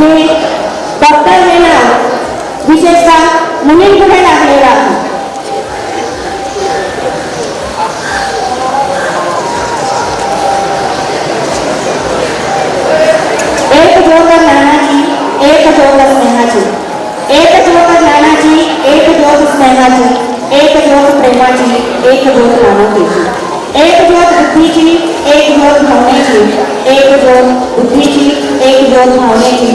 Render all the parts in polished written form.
हे डॉक्टर हे नाव विशेषतः मुलींपुढे लागलेलं आहे. एक ज्योत ज्ञानाची, एक ज्योत स्नेहाची, एक ज्योत ज्ञानाची, एक ज्योत स्नेहाची, एक ज्योत प्रेमाची, एक ज्योत मानवतेची, एक ज्योत बुद्धीची, एक ज्योत भावनेची, एक ज्योत बुद्धीची, एक ज्योत भावनेची,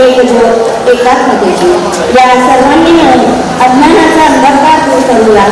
एक ज्योत एकात्मतेची. या सर्वांनी मिळून अज्ञानाचा अंधकार दूर करूया.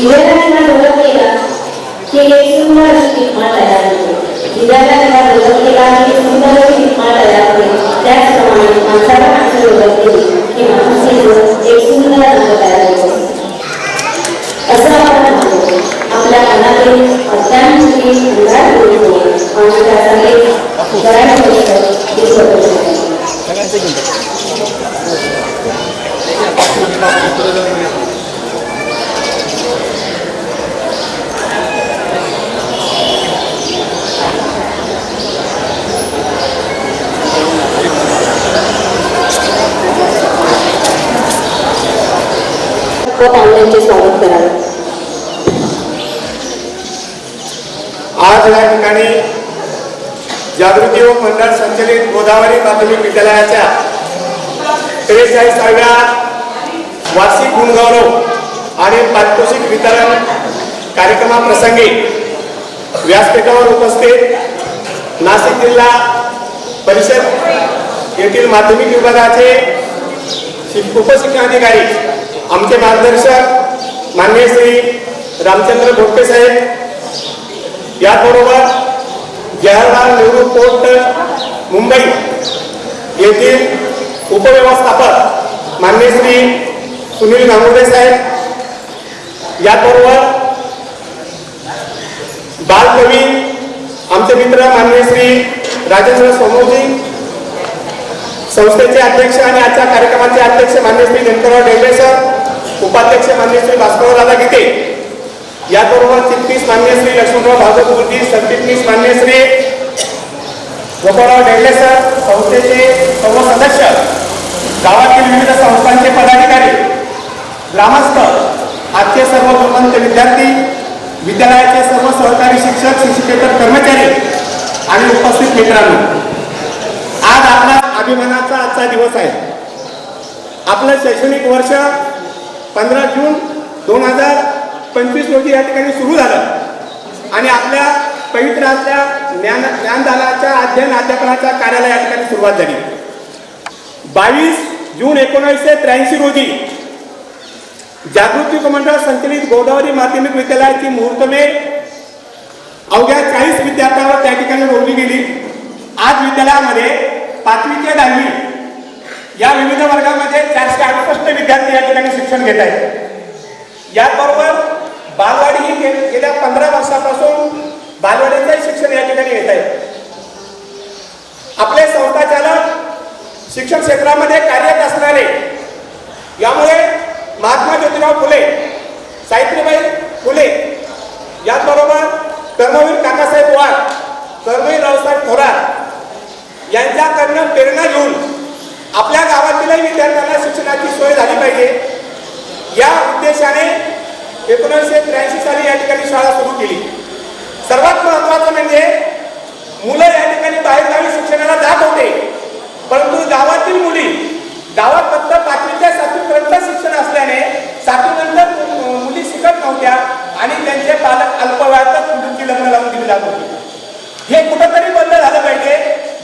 विद्यार्थ्यांना डेव्हलप केला की एक सुंदर अशी निर्माण तयार होते. विद्यार्थ्यांना डेव्हलप केला की सुंदर अशी निर्माण तयार होते. त्याचप्रमाणे माणसाला माणसं डेव्हलप केली की माणूस एक सुंदर नातं तयार होते. असं आपण म्हणतो. आपल्या मनातील अज्ञानाची अंधार दूर होईल आणि त्यासाठी बऱ्याच गोष्टी दिसत असतात. पाहुण्यांचे स्वागत करावे. आज या ठिकाणी जागृती योग मंडळ संचलित गोदावरी प्राथमिक विद्यालयाच्या 43व्या वार्षिक गुणगौरव आणि पारितोषिक वितरण कार्यक्रमाप्रसंगी व्यासपीठावर उपस्थित नाशिक जिल्हा परिषद येथील माध्यमिक विभागाचे उपशिक्षणाधिकारी आमचे मार्गदर्शक माननीय श्री रामचंद्र बोडके साहेब, याबरोबर जवाहरलाल नेहरू पोर्ट मुंबई येथील उपव्यवस्थापक माननीय श्री सुनील गांगुर्डे साहेब, याबरोबर बालकवी आमचे मित्र माननीय श्री राजेंद्र सोमोजी, संस्थेचे अध्यक्ष आणि आजच्या कार्यक्रमाचे अध्यक्ष माननीय श्री दिनकरराव डेगळे सर, उपाध्यक्ष माननीय श्री भास्करराव दादा गीते, याबरोबर चिटणीस माननीय श्री लक्ष्मणराव भागवत गुरुजी, सरचिटणीस माननीय श्री गोपाळराव डेगळे सर, संस्थेचे सर्व सदस्य, गावातील विविध संस्थांचे पदाधिकारी, ग्रामस्थ, आजचे सर्व गुणवंत विद्यार्थी, विद्यालयाचे सर्व सहकारी शिक्षक, शिक्षकेतर कर्मचारी आणि उपस्थित मित्रांनो, आज आपला अभिमानाचा आजचा दिवस आहे. आपलं शैक्षणिक वर्ष 15 जून 2025 रोजी या ठिकाणी सुरू झालं आणि आपल्या पवित्र असल्या ज्ञानदानाच्या अध्ययन अध्यापनाच्या कार्याला या ठिकाणी सुरुवात झाली. 22 जून 1983 रोजी जागृती उपमंडळ संचलित गोदावरी माध्यमिक विद्यालयाची मुहूर्तमेढ अवघ्या 40 विद्यार्थ्यांवर त्या ठिकाणी रोवली गेली. आज विद्यालयामध्ये 5वी ते 10वी या विविध वर्गामध्ये 468 विद्यार्थी या ठिकाणी शिक्षण घेत आहेत. याबरोबर बालवाडी ही गेल्या 15 वर्षापासून बालवाडीचे शिक्षण या ठिकाणी घेत आहेत. आपले संस्थाचालक शिक्षण क्षेत्रामध्ये कार्यरत असणारे, यामुळे महात्मा ज्योतिराव फुले, सावित्रीबाई फुले, याचबरोबर कर्मवीर काकासाहेब वाघ, कर्मवीर रावसाहेब थोरात यांच्याकडनं प्रेरणा घेऊन आपल्या गावातीलही विद्यार्थ्यांना शिक्षणाची सोय झाली पाहिजे या उद्देशाने 1983 साली या ठिकाणी शाळा सुरू केली. सर्वात महत्त्वाचं म्हणजे मुलं या ठिकाणी बाहेरगावी शिक्षणाला जात होते, परंतु गावातील मुली, गावात फक्त 5वी ते 7वी पर्यंत शिक्षण असल्याने 7वी नंतर मुली शिकत नव्हत्या आणि त्यांचे पालक अल्पवयातच मुलींची लग्न लावून दिली जात होती. हे कुठंतरी बंद झालं पाहिजे,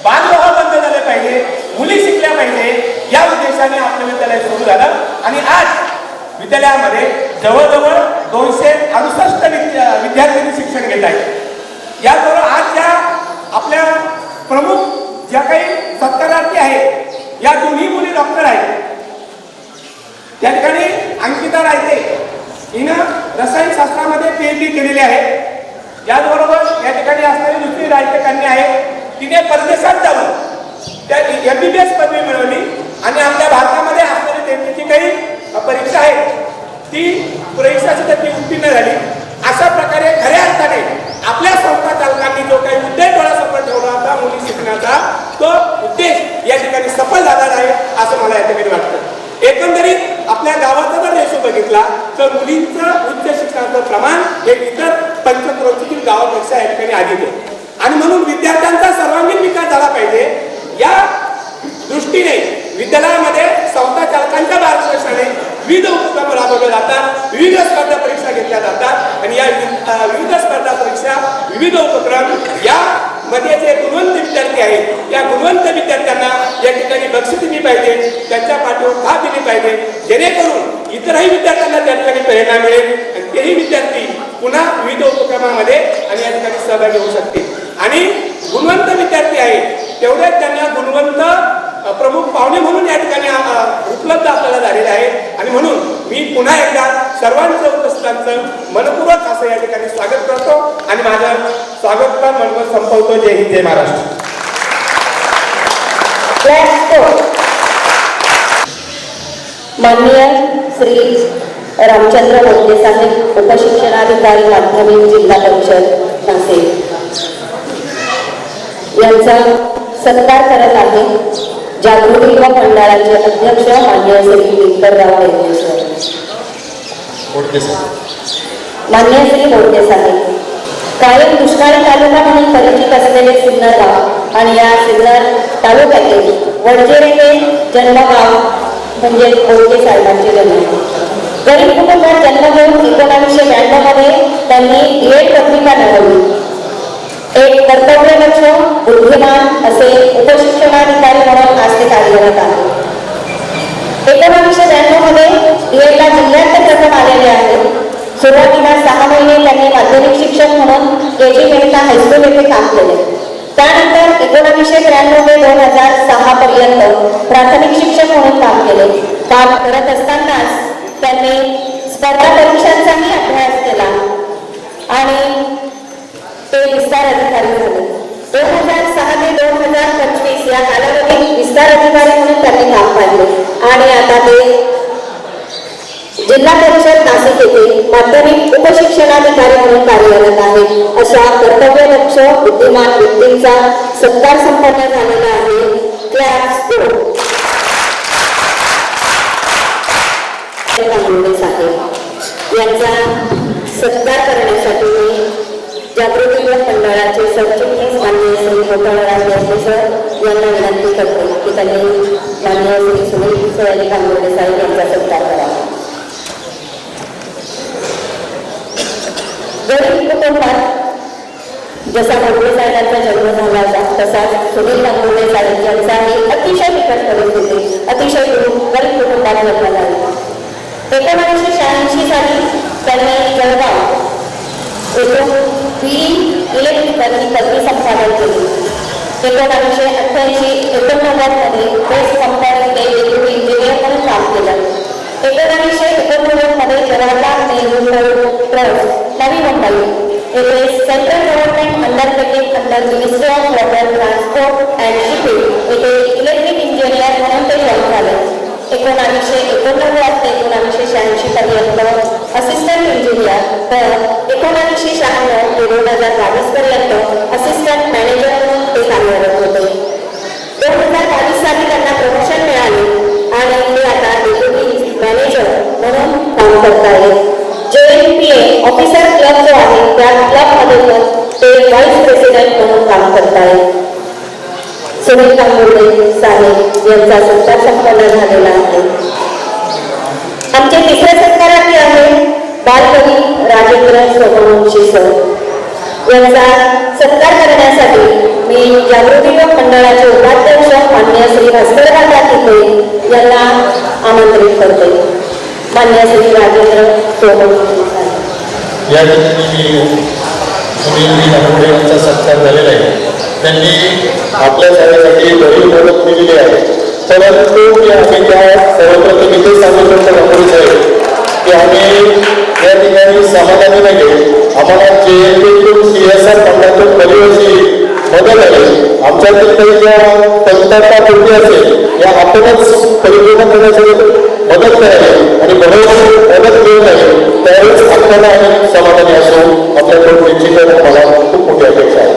बालविवाह बंद झाले पाहिजे, मुली शिकल्या पाहिजे या उद्देशाने आपलं विद्यालय सुरू झालं आणि आज विद्यालयामध्ये जवळजवळ 268 विद्यार्थ्यांनी शिक्षण घेत आहेत. याबरोबर आज ज्या आपल्या प्रमुख ज्या काही सत्कारार्थी आहेत, या दोन्ही मुली डॉक्टर आहेत. त्या ठिकाणी अंकिता रायते हिनं रसायनशास्त्रामध्ये PhD केलेली आहे. याचबरोबर या ठिकाणी असणारी दुसरी रायते कन्या आहे, तिने परदेशात जाऊन त्या MBBS पदवी मिळवली आणि आपल्या भारतामध्ये असणारी त्यांची काही परीक्षा आहे ती परीक्षाची ती उत्तीर्ण झाली. अशा प्रकारे खऱ्या अर्थाने आपल्या संस्था चालकांनी जो काही उद्देश डोळ्यासमोर ठेवला होता मुली शिकण्याचा, तो उद्देश या ठिकाणी सफल झाला आहे असं मला या ठिकाणी वाटतं. एकंदरीत आपल्या गावाचा जर रेशो बघितला तर मुलींचं उच्च शिक्षणाचं प्रमाण हे इतर पंचक्रोशीतील गावापेक्षा या ठिकाणी अधिक आहे आणि म्हणून विद्यार्थ्यांचा सर्वांगीण विकास झाला पाहिजे या दृष्टीने विद्यालयामध्ये संस्था चालकांच्या मार्गदर्शनाने विविध उपक्रम राबवले जातात, विविध स्पर्धा परीक्षा घेतल्या जातात आणि या विविध स्पर्धा परीक्षा, विविध उपक्रम यामध्ये जे गुणवंत विद्यार्थी आहेत या गुणवंत विद्यार्थ्यांना या ठिकाणी बक्षीस दिली पाहिजे, त्यांच्या पाठीवर थाप दिली पाहिजे, जेणेकरून इतरही विद्यार्थ्यांना त्या ठिकाणी प्रेरणा मिळेल आणि तेही विद्यार्थी पुन्हा विविध उपक्रमामध्ये आणि या ठिकाणी सहभागी होऊ शकतील. आणि गुणवंत विद्यार्थी आहेत तेवढेच त्यांना गुणवंत प्रमुख पाहुणे म्हणून या ठिकाणी उपलब्ध आपल्याला झालेले आहे आणि म्हणून मी पुन्हा एकदा सर्वांचं उपस्थितांचं मनपूर्वक असं या ठिकाणी स्वागत करतो आणि माझं स्वागत मनपूर्वक संपवतो. जय हिंद, जय महाराष्ट्र. माननीय श्री रामचंद्र बोडके साहेब, उपशिक्षणाधिकारी माध्यमिक जिल्हा परिषद नाशिक यांचा सत्कार करत आहे जागृती युवा मंडळाचे अध्यक्ष माननीय श्री दिनकरराव डेगळे सर. माननीय श्री बोडके साहेब, कायम दुष्काळी तालुका म्हणून परिचित असलेले सिन्नर गाव आणि या सिन्नर तालुक्यातील वडजेरे हे जन्मगाव म्हणजे बोडके साहेबांचे जन्म. गरीब कुटुंबात जन्म घेऊन 1992 मध्ये त्यांनी B.Ed पत्रिका मिळवली. एक कर्तव्यदक्ष, बुद्धिमान असे उपशिक्षणाधिकारी म्हणून आज ते कार्यरत आहेत. 1992 मध्ये बीएडला जिल्ह्यात ते प्रथम आलेले आहेत. सुरुवातीला 6 महिने त्यांनी माध्यमिक शिक्षक म्हणून केजी मेहता हायस्कूल येथे काम केले. त्यानंतर 1993 ते 2006 पर्यंत प्राथमिक शिक्षक म्हणून काम केले. काम करत असतानाच त्यांनी स्पर्धा परीक्षांचाही अभ्यास केला आणि ते विस्तार अधिकारी झाले. 2006 ते 2025 या कालावधीत विस्तार अधिकारी म्हणून त्यांनी काम पाहिले आणि आता ते जिल्हा परिषद नाशिक येथे माध्यमिक उपशिक्षणाधिकारी म्हणून कार्यरत आहेत. अशा कर्तव्यदक्ष बुद्धिमान व्यक्तींचा सत्कार संपन्न झालेला आहे. क्लास 2 यांचा सत्कार करण्यासाठी मी जागृती युवक मंडळाचे सरचिटणीस माननीय श्री गोपाळराव देशमुख सर यांना विनंती करते की त्यांनी माननीय श्री सुनील सयाजी कांबोर्डे साहेब यांचा सत्कार करावा. गरीब कुटुंबात जसा मोठे साहेबांचा जन्म झाला होता तसाच सुनील कांबोर्डे साहेब यांचाही अतिशय बिकट परिस्थिती अतिशय गरीब कुटुंबात जन्म झाला. 1986 साली त्यांनी जळगाव येथून इलेक्ट्रिकलची पदवी संपादन केली. 1988-89 मध्ये बेस्ट कंपनीत डेप्युटी इंजिनियर म्हणून काम केलं. 1989 मध्ये जवाहरलाल नेहरू ट्रस्ट नवी मुंबई येथे central government undertaking under ministry of water transport and shipping येथे इलेक्ट्रिक इंजिनियर म्हणून ते जॉईन झाले. 1989 ते 1986 पर्यंत असिस्टंट इंजिनियर तर 1996 ते 2022 पर्यंत असिस्टंट मॅनेजर म्हणून ते कार्यरत होते. 2022 साली त्यांना प्रमोशन मिळाले आणि ते आता डेप्युटी मॅनेजर म्हणून काम करत आहेत. JNPA ऑफिसर क्लब जो आहे त्या क्लबमध्ये ते व्हाईस प्रेसिडेंट म्हणून काम करत आहेत. सुनील कांबोर्डे साहेब यांचा सत्कार संपन्न झालेला आहे. आमचे तिसरे सत्कारार्थी आहे बालकवी राजेंद्र सोमवंशी सर यांचा सत्कार करण्यासाठी मी जागृती युवक मंडळाचे उपाध्यक्ष माननीय श्री भास्करराव दातिते यांना आमंत्रित करते. माननीय श्री राजेंद्र सोमवंशी साहेब या ठिकाणी सुनील कांबोर्डे यांचा सत्कार झालेला आहे. त्यांनी आपल्या सगळ्यासाठी बरीच मदत केलेली आहे. परंतु आम्ही त्या सर्वप्रथम इथे सांगितलं कांबोर्डे साहेब की आम्ही या ठिकाणी समाधानी नाही. आम्हाला JNPA CSR फंडातून बरीचशी मदत आहे. आमच्यातील काही ज्या कमतरता त्रुटी असेल या आपणच परिपूर्ण करण्यासाठी मदत करावी आणि बरोबर मदत घेऊन आहे त्यावेळेस आपल्याला आम्ही समाधानी असो. आपल्याकडून निश्चितच मला खूप मोठी अपेक्षा आहे.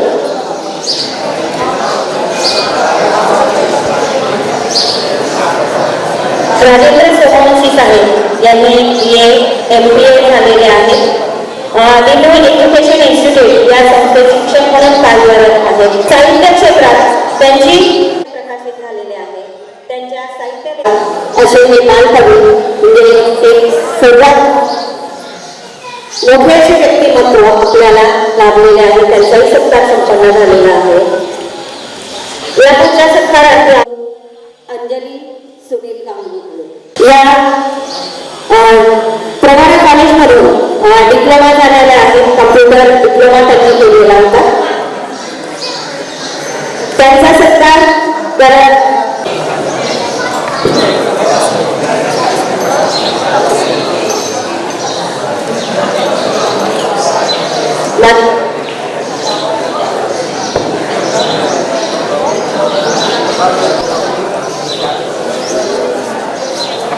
राजेंद्र सोमवंशी साहेब यांनी BA MBA झालेले आहेत. दिल्ली एज्युकेशन इन्स्टिट्यूट या संस्थेत शिक्षक म्हणून कार्यरत आहेत. साहित्य क्षेत्रात त्यांची प्रकाशित झालेले आहे. त्यांच्या साहित्य असे हे बालकवी म्हणजे एक सर्वात मोठे असे व्यक्तिमत्व आपल्याला लाभलेले आहे. त्यांचाही सत्कार संपन्न झालेला आहे. या पुढच्या सत्कारार्थी अंजली सुनील कांबोर्डे या प्रभारी कॉलेजमधून डिप्लोमा झालेला आहे. कम्प्युटर डिप्लोमा त्यांनी केलेला होता. त्यांचा सत्कार करत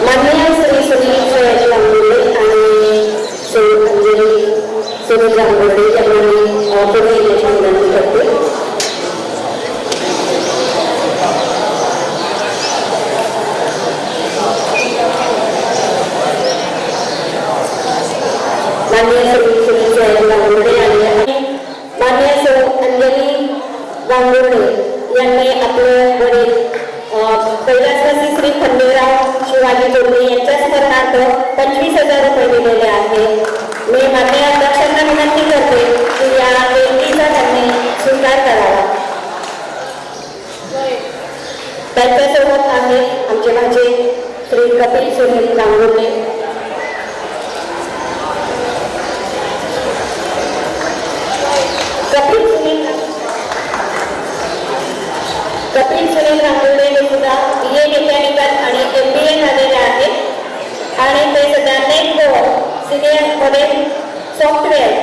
माननीय श्री सुनील सयाजी कांबोर्डे आणि श्री अंजली सुनील कांबोर्डे यांना मी पुढे येण्याची विनंती करते. माननीय श्री सुनील सयाजी कांबोर्डे आणि माननीय श्री अंजली कांबोर्डे यांनी आपले वडील कैलासवासी श्री खंडेराव शिवाजी बोर्डे यांच्या स्मरणार्थ 25,000 रुपये दिलेले आहेत. मी माननीय अध्यक्षांना विनंती करते की या देणगीचा त्यांनी स्वीकार करावा. त्यांच्यासोबत आहे आमचे माझे श्री कपिल सुनील गांगुर्डे, कपिल सुनील गांगुर्डे हे सुद्धा BA मेकॅनिकल आणि MBA झालेले आहेत आणि ते सध्या नेटगो सिनियर मध्ये सॉफ्टवेअर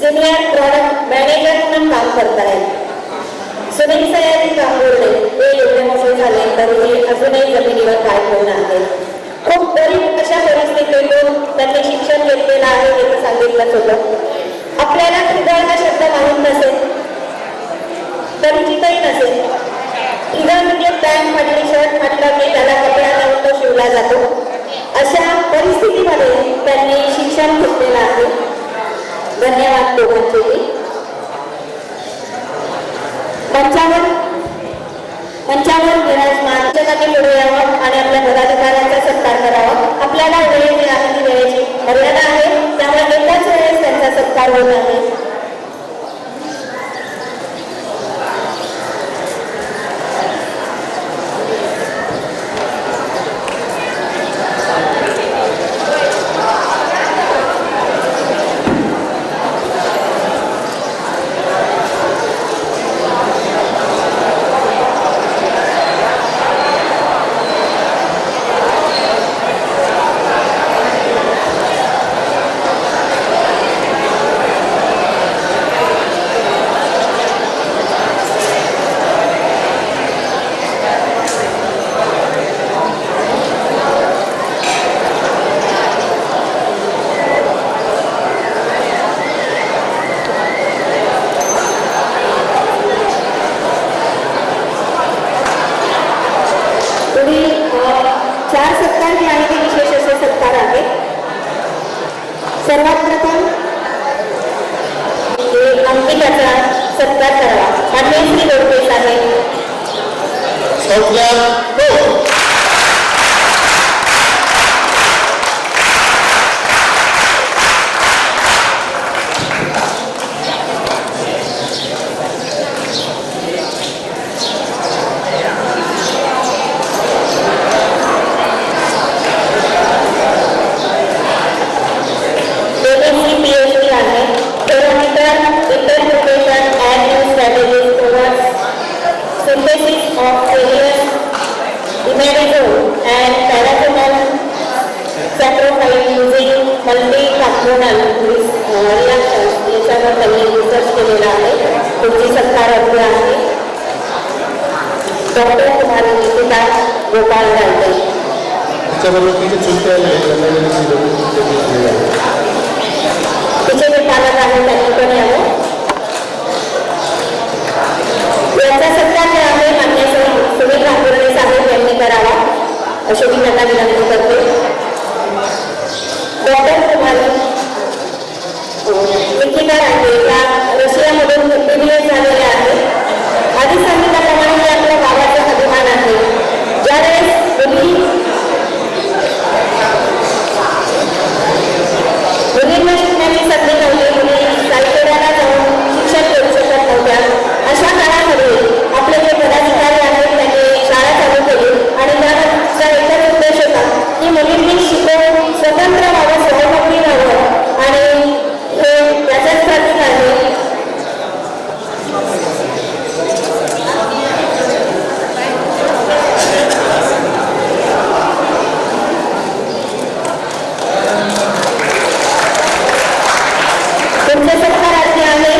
सिनियर प्रॉडक्ट मॅनेजर म्हणून काम करत आहेत. सुनील सयाजी गांगुर्डे हे एवढे मोठे झाले तरीही अजूनही जमिनीवर पाय ठेवून आहेत. खूप गरीब अशा परिस्थितीतून त्यांनी शिक्षण घेतलेलं आहे हे सांगितलंच होतं. आपल्याला ठिगळ हा शब्द माहीत नसेल, परिचितही नसेल. ठिगळ म्हणजे पॅन्ट फाटली, शर्ट फाटलं की त्याला कपडा लावून तो शिवला जातो. अशा परिस्थितीमध्ये त्यांनी शिक्षण घेतलेलं आहे. धन्यवाद दोघांचेही. मंचावर विराजमान जगाने पुढे यावं आणि आपल्या पदाधिकाऱ्यांचा सत्कार करावा. आपल्याला वेळ जी आहे ती वेळेची मर्यादा आहे, त्यामुळे एकाच वेळेस त्यांचा सत्कार होत आहे. चार सत्कार जे आहे ते विशेष असे सत्कार आहेत. सर्वात प्रथम अंकिताचा सत्कार करावा. माननीय श्री गोडके साहेब. Synthesis of failures, imidazole and paracetamol saccharide using multi-component reactions याच्यावर त्यांनी रिसर्च केलेला आहे. तुमची सत्कार अर्थ आहे डॉक्टर कुमारी निकिता गोपाळ गांडे. तिचे जे पालक आहे त्यांनी पण यावं. याचा सत्कार जे आहे मान्य सुनील गांगुर्डे साहेब यांनी करावा अशी मी त्यांना विनंती करते. डॉक्टर कुमारी निकिता गांडे या रशियामधून MBBS झालेल्या आहेत. आधी सांगितल्याप्रमाणे हे आपल्या गावाचा अभिमान आहे. ज्यावेळेस मुलींना शिकण्याची संधी नव्हती, मुली सायकलला जाऊन शिक्षण करू शकत नव्हत्या, अशा काळामध्ये आपले जे पदाधिकारी आहेत त्यांनी शाळा चालू केली आणि त्याचा एकच उद्देश होता की मुलींनी शिकून स्वतंत्र व्हावं, स्वावलंबी व्हावं आणि हे त्याचाच प्रतीक आहे. तुमचे सत्कारार्थी आहे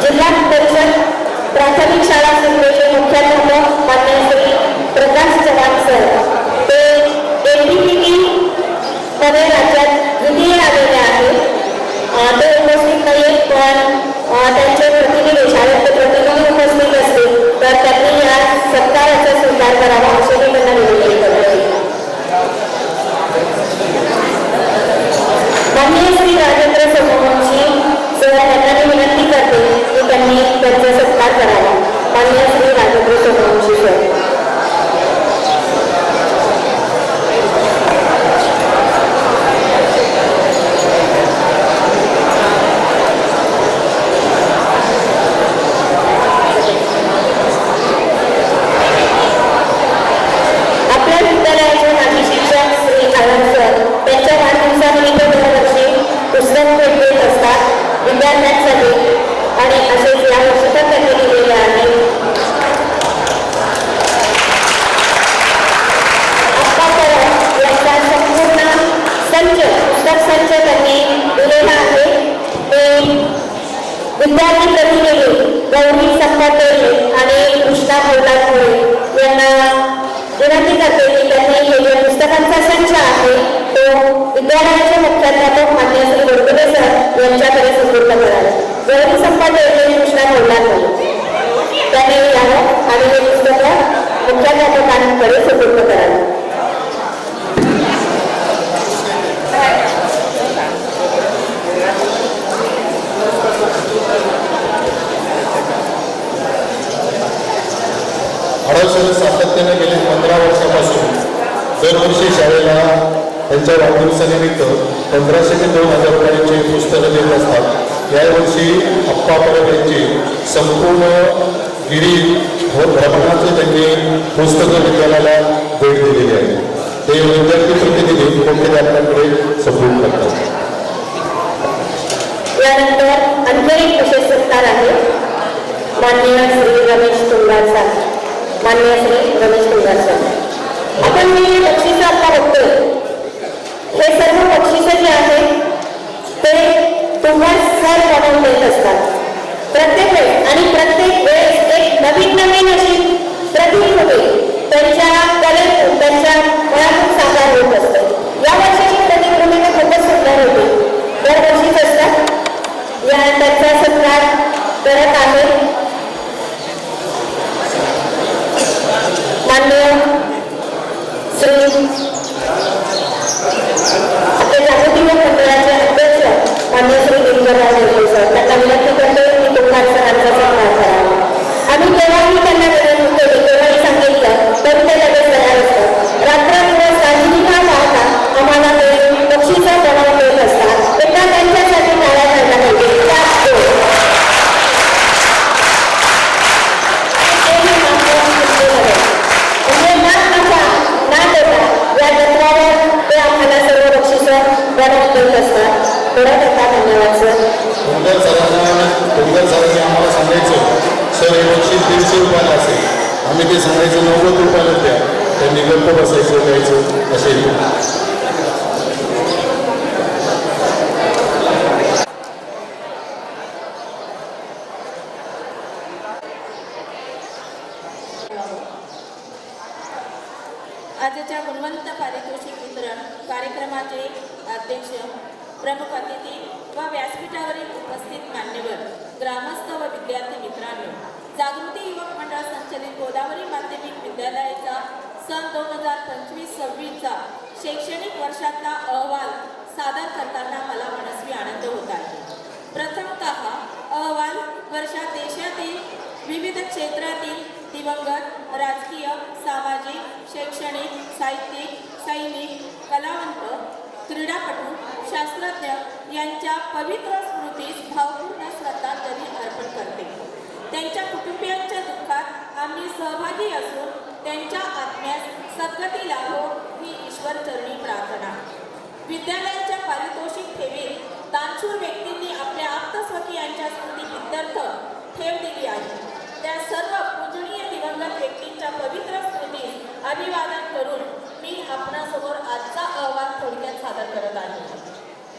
जिल्हा परिषद प्राथमिक शाळा समितीचे मुख्याध्यापक मान्य श्री प्रकाश चव्हाण सर. ते NDPP मध्ये राज्यात द्वितीय आलेले आहेत. ते उपस्थित नाहीत पण त्यांचे प्रतिनिधी शाळेचे प्रतिनिधी उपस्थित असतील तर त्यांनी या सत्काराचा स्वीकार करावा असे मी त्यांना विनंती करते. माननीय श्री राजेंद्र सोमवंशी सर यांना मी विनंती करते की त्यांनी त्यांचा सत्कार करावा. माननीय श्री राजेंद्र सोमवंशी सर. सावंत सर त्यांच्या वाढदिवसानिमित्त दरवर्षी पुस्तक भेट देत असतात विद्यार्थ्यांसाठी आणि असेच यावर्षी पण त्यांनी दिलेले आहे. अप्पा परब यांचा संपूर्ण संच पुस्तक संच त्यांनी दिलेला आहे. ते विद्यार्थी प्रतिनिधी गौरी संपादे आणि कृष्णा पोलादपुरे यांना विनंती करते की त्यांनी हे जे पुस्तकांचा संच आहे तो विद्यालयाचे मुख्याध्यापक मान्य श्री गोडबोले सर यांच्याकडे सुपूर्द करावे. गौरी संपादे आणि कृष्णा पोलादपुरे त्यांनी यावं आणि हे पुस्तक मुख्याध्यापकांकडे सुपूर्द करावे. आढाव सातत्याने गेले 15 वर्षापासून दरवर्षी शाळेला त्यांच्या वाढदिवसानिमित्त 1500 ते 2000 रुपयांची पुस्तकं देत असतात. यावर्षी अप्पा परब यांची संपूर्ण गिरी भ्रमणाचे त्यांनी पुस्तकं विद्यालयाला भेट दिलेली आहे. ते विद्यार्थी प्रतिनिधी मुख्याध्यापकांकडे सुपूर्द करतात. यानंतर आणखी एक विशेष सत्कार आहे. माननीय श्री रमेश तुंगार सर माननीय श्री रमेश तुंगार सर आपण हे बक्षीस आता बघतोय हे सर्व बक्षीस जे आहे ते तुम्हाला सर बनवून देत असतात प्रत्येक वेळेस आणि प्रत्येक वेळेस एक नवीन अशी प्रतीक होते त्यांच्या कलेतून त्यांच्या मनातून साकार होत असते. या वर्षाची प्रतीक भूमिका खूपच सुंदर होती. दरवर्षीच असतात. या त्यांचा सत्कार करत आहे माननीय श्री आपल्या जागतिक मंडळाचे अध्यक्ष माननीय श्री गिरीधरराव देशमुख सर त्यांना विनंती करते की तुंगार सरांचा सत्कार करावा. आम्ही केव्हाही त्यांना विनंती केली केव्हाही सांगितलं तर ते लगेच तयार असतात. रात्रदिवस काहीही न पाहता आम्हाला ते बक्षिसं बनवून देत असतात. एकदा त्यांच्यासाठी टाळ्या काढल्या पाहिजे. या तत्वावर ते आम्हाला सर्व बक्षिसं बनवून देत असतात. थोडा करता धन्यवाद सर. तुंगार सरांनी आम्हाला सांगायचं सर हे बक्षीस 150 रुपयाला असेल. आम्ही ते सांगायचं 90 रुपयाला द्या. त्यांनी गप्प बसायचं द्यायचं असेल. आजच्या गुणवंत पारितोषिक वितरण कार्यक्रमाचे अध्यक्ष प्रमुख अतिथी व व्यासपीठावरील उपस्थित मान्यवर ग्रामस्थ व विद्यार्थी मित्रांनो, जागृती युवक मंडळ संचलित गोदावरी माध्यमिक विद्यालयाचा सन 2025-26चा शैक्षणिक वर्षातला अहवाल सादर करताना मला मनस्वी आनंद होत आहे. प्रथमतः अहवाल वर्षात देशातील विविध क्षेत्रातील दिवंगत राजकीय, सामाजिक, शैक्षणिक, साहित्यिक, सैनिक, कलावंत, क्रीडापटू, शास्त्रज्ञ यांच्या पवित्र स्मृतीस भावपूर्ण श्रद्धांजली अर्पण करते. त्यांच्या कुटुंबियांच्या दुःखात आम्ही सहभागी असून त्यांच्या आत्म्यास सद्गती लाभो ही ईश्वर चरणी प्रार्थना. विद्यालयाच्या पारितोषिक ठेवीत दानशूर व्यक्तींनी आपल्या आप्तस्वकीयांच्या स्मृतीप्रित्यर्थ ठेव दिली आहे. त्या सर्व पूजनीय दिवंगत व्यक्तींच्या पवित्र स्मृतीस अभिवादन करून मी आपणासमोर आजचा अहवाल थोडक्यात सादर करत आहे.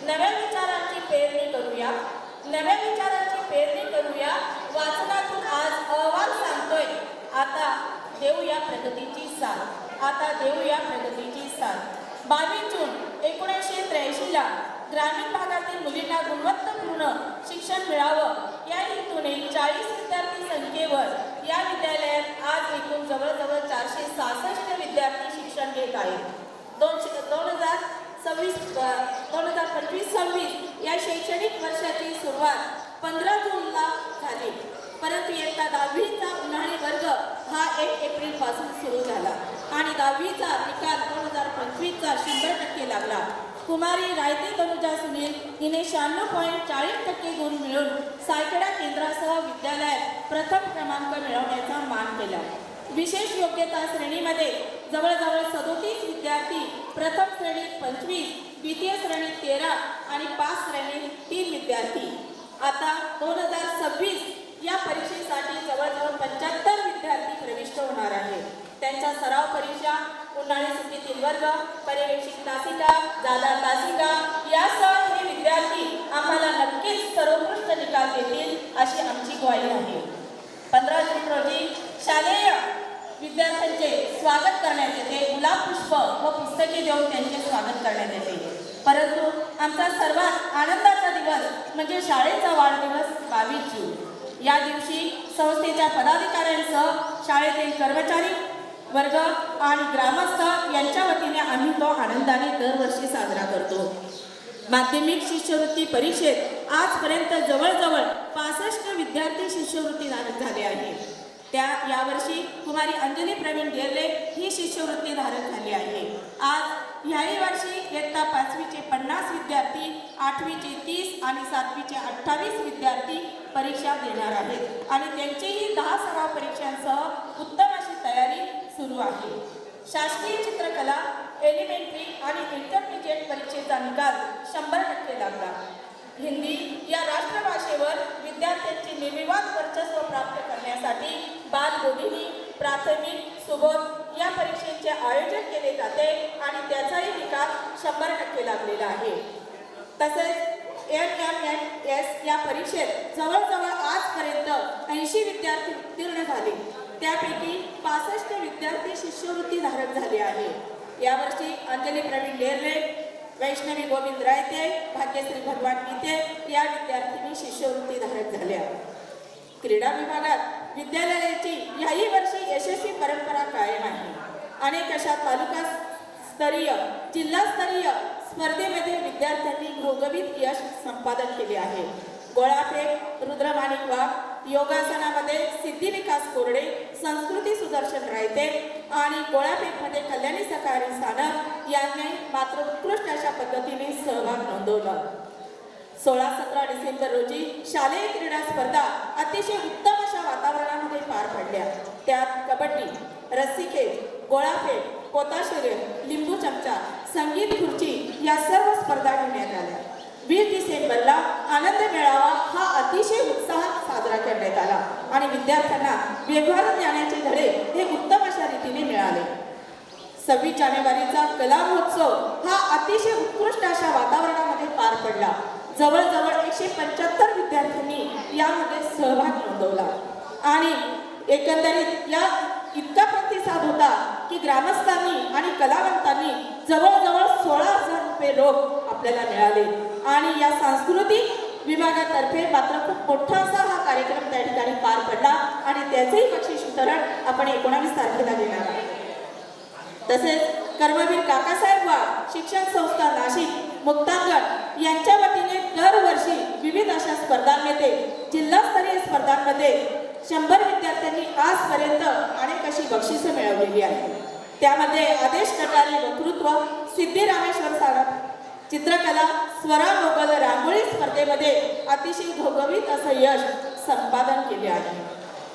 नव्या विचारांची पेरणी करूया, नव्या विचारांची पेरणी करूया. वाचनातून आज अहवाल सांगतोय, आता देऊया प्रगतीची साथ, आता देऊया प्रगतीची साथ. 22 जून 1983ला ग्रामीण भागातील मुलींना गुणवत्तापूर्ण शिक्षण मिळावं या हेतूने 40 विद्यार्थी संख्येवर या विद्यालयात आज एकूण जवळजवळ 466 विद्यार्थी शिक्षण घेत आहेत. 2025-26 या शैक्षणिक वर्षाची सुरुवात 15 जूनला झाली, परंतु इयत्ता 10वीचा उन्हाळी वर्ग हा 1 एप्रिलपासून सुरू झाला आणि 10वीचा निकाल 2025चा 100% लागला. कुमारी रायते तनुजा सुनील हिने 96.40% गुण मिळवून सायकडा केंद्रासह विद्यालयात प्रथम क्रमांक मिळवण्याचा मान केला. विशेष योग्यता श्रेणीमध्ये जवळजवळ 37 विद्यार्थी प्रथम श्रेणीत 26, द्वितीय श्रेणी 13 आणि पास श्रेणी 3 विद्यार्थी. आता 2026 या परीक्षेसाठी जवळजवळ 75 विद्यार्थी प्रविष्ट होणार आहेत. त्यांच्या सराव परीक्षा, उन्हाळी सुट्टीतील वर्ग, पर्यवेक्षित तासिका, जादा तासिका यासह हे विद्यार्थी आम्हाला नक्कीच सर्वोत्कृष्ट निकाल देतील अशी आमची ग्वाही आहे. 15 जून रोजी शालेय विद्यार्थ्यांचे स्वागत करण्यात येते. गुलाब पुष्प व पुस्तके देऊन त्यांचे स्वागत करण्यात येते. परंतु आमचा सर्वात आनंदाचा दिवस म्हणजे शाळेचा वाढदिवस 22 जून. या दिवशी संस्थेच्या पदाधिकाऱ्यांसह शाळेतील कर्मचारी वर्ग आणि ग्रामस्थ यांच्या वतीने आम्ही तो आनंदाने दरवर्षी साजरा करतो. माध्यमिक शिष्यवृत्ती परीक्षेत आजपर्यंत जवळजवळ 65 विद्यार्थी शिष्यवृत्तीधारक झाले आहेत. यावर्षी कुमारी अंजली प्रवीण डेरले ही शिष्यवृत्ती धारक झाली आहे. आज ह्याही वर्षी इयत्ता 5वीचे 50 विद्यार्थी, 8वीचे 30 आणि 7वीचे 28 विद्यार्थी परीक्षा देणार आहेत आणि त्यांचीही 10 सराव परीक्षांसह उत्तम अशी तयारी सुरू आहे. शासकीय चित्रकला एलिमेंटरी आणि इंटरमिजिएट परीक्षेचा निकाल 100% लागला. हिंदी या राष्ट्रभाषेवर विद्यार्थ्यांचे निर्विवाद वर्चस्व प्राप्त करण्यासाठी बालबोधिनी, प्राथमिक, सुबोध या परीक्षेचे आयोजन केले जाते आणि त्याचाही निकाल 100% लागलेला आहे. तसेच MMNS या परीक्षेत जवळजवळ आजपर्यंत 80 विद्यार्थी उत्तीर्ण झाले. त्यापैकी 65 विद्यार्थी शिष्यवृत्ती धारक झाले आहे. यावर्षी अंजली प्रवीण डेरले, वैष्णवी गोविंद रायते, भाग्यश्री भगवान गीते या विद्यार्थिनी शिष्यवृत्ती धारक झाल्या. क्रीडा विभागात विद्यालयाची याही वर्षी यशस्वी परंपरा कायम आहे. अनेक अशा तालुका स्तरीय, जिल्हास्तरीय स्पर्धेमध्ये विद्यार्थ्यांनी घवघवीत यश संपादन केले आहे. गोळाफेक रुद्रमाणिक वाघ, योगासनामध्ये सिद्धिविकास कोरडे, संस्कृती सुदर्शन रायते आणि गोळाफेकमध्ये कल्याणी सकाळी सानप यांनी मात्र उत्कृष्ट अशा पद्धतीने सहभाग नोंदवला. 16-17 डिसेंबर रोजी शालेय क्रीडा स्पर्धा अतिशय उत्तम अशा वातावरणामध्ये पार पडल्या. त्यात कबड्डी, रस्सीखेच, गोळाफेक, पोताशिरे, लिंबू चमचा, संगीत खुर्ची या सर्व स्पर्धा घेण्यात आल्या. 20 डिसेंबरला आनंद मेळावा हा अतिशय उत्साहात साजरा करण्यात आला आणि विद्यार्थ्यांना व्यवहार ज्ञानाचे धडे हे उत्तम अशा रीतीने मिळाले. 26 जानेवारीचा कला महोत्सव हा अतिशय उत्कृष्ट अशा वातावरणामध्ये पार पडला. जवळजवळ 175 विद्यार्थ्यांनी यामध्ये सहभाग नोंदवला आणि एकंदरीत या इतका प्रतिसाद होता की ग्रामस्थांनी आणि कलावंतांनी जवळजवळ 16,000 रुपये रोख आपल्याला मिळाले आणि या सांस्कृतिक विभागातर्फे मात्र खूप मोठा असा हा कार्यक्रम त्या ठिकाणी पार पडला आणि त्याचेही बक्षीस वितरण आपण 19 तारखेला देणार आहोत. तसेच कर्मवीर काकासाहेब वाघ शिक्षण संस्था नाशिक मुक्तांगण यांच्या वतीने दरवर्षी विविध अशा स्पर्धांमध्ये, जिल्हास्तरीय स्पर्धांमध्ये 100 विद्यार्थ्यांनी आजपर्यंत अनेक अशी बक्षिसं मिळवलेली आहेत. त्यामध्ये आदेश कटारे वक्तृत्व, सिद्धी रामेश्वर सागर चित्रकला, स्वरा मोगल रांगोळी स्पर्धेमध्ये अतिशय घवघवीत असं यश संपादन केले आहे.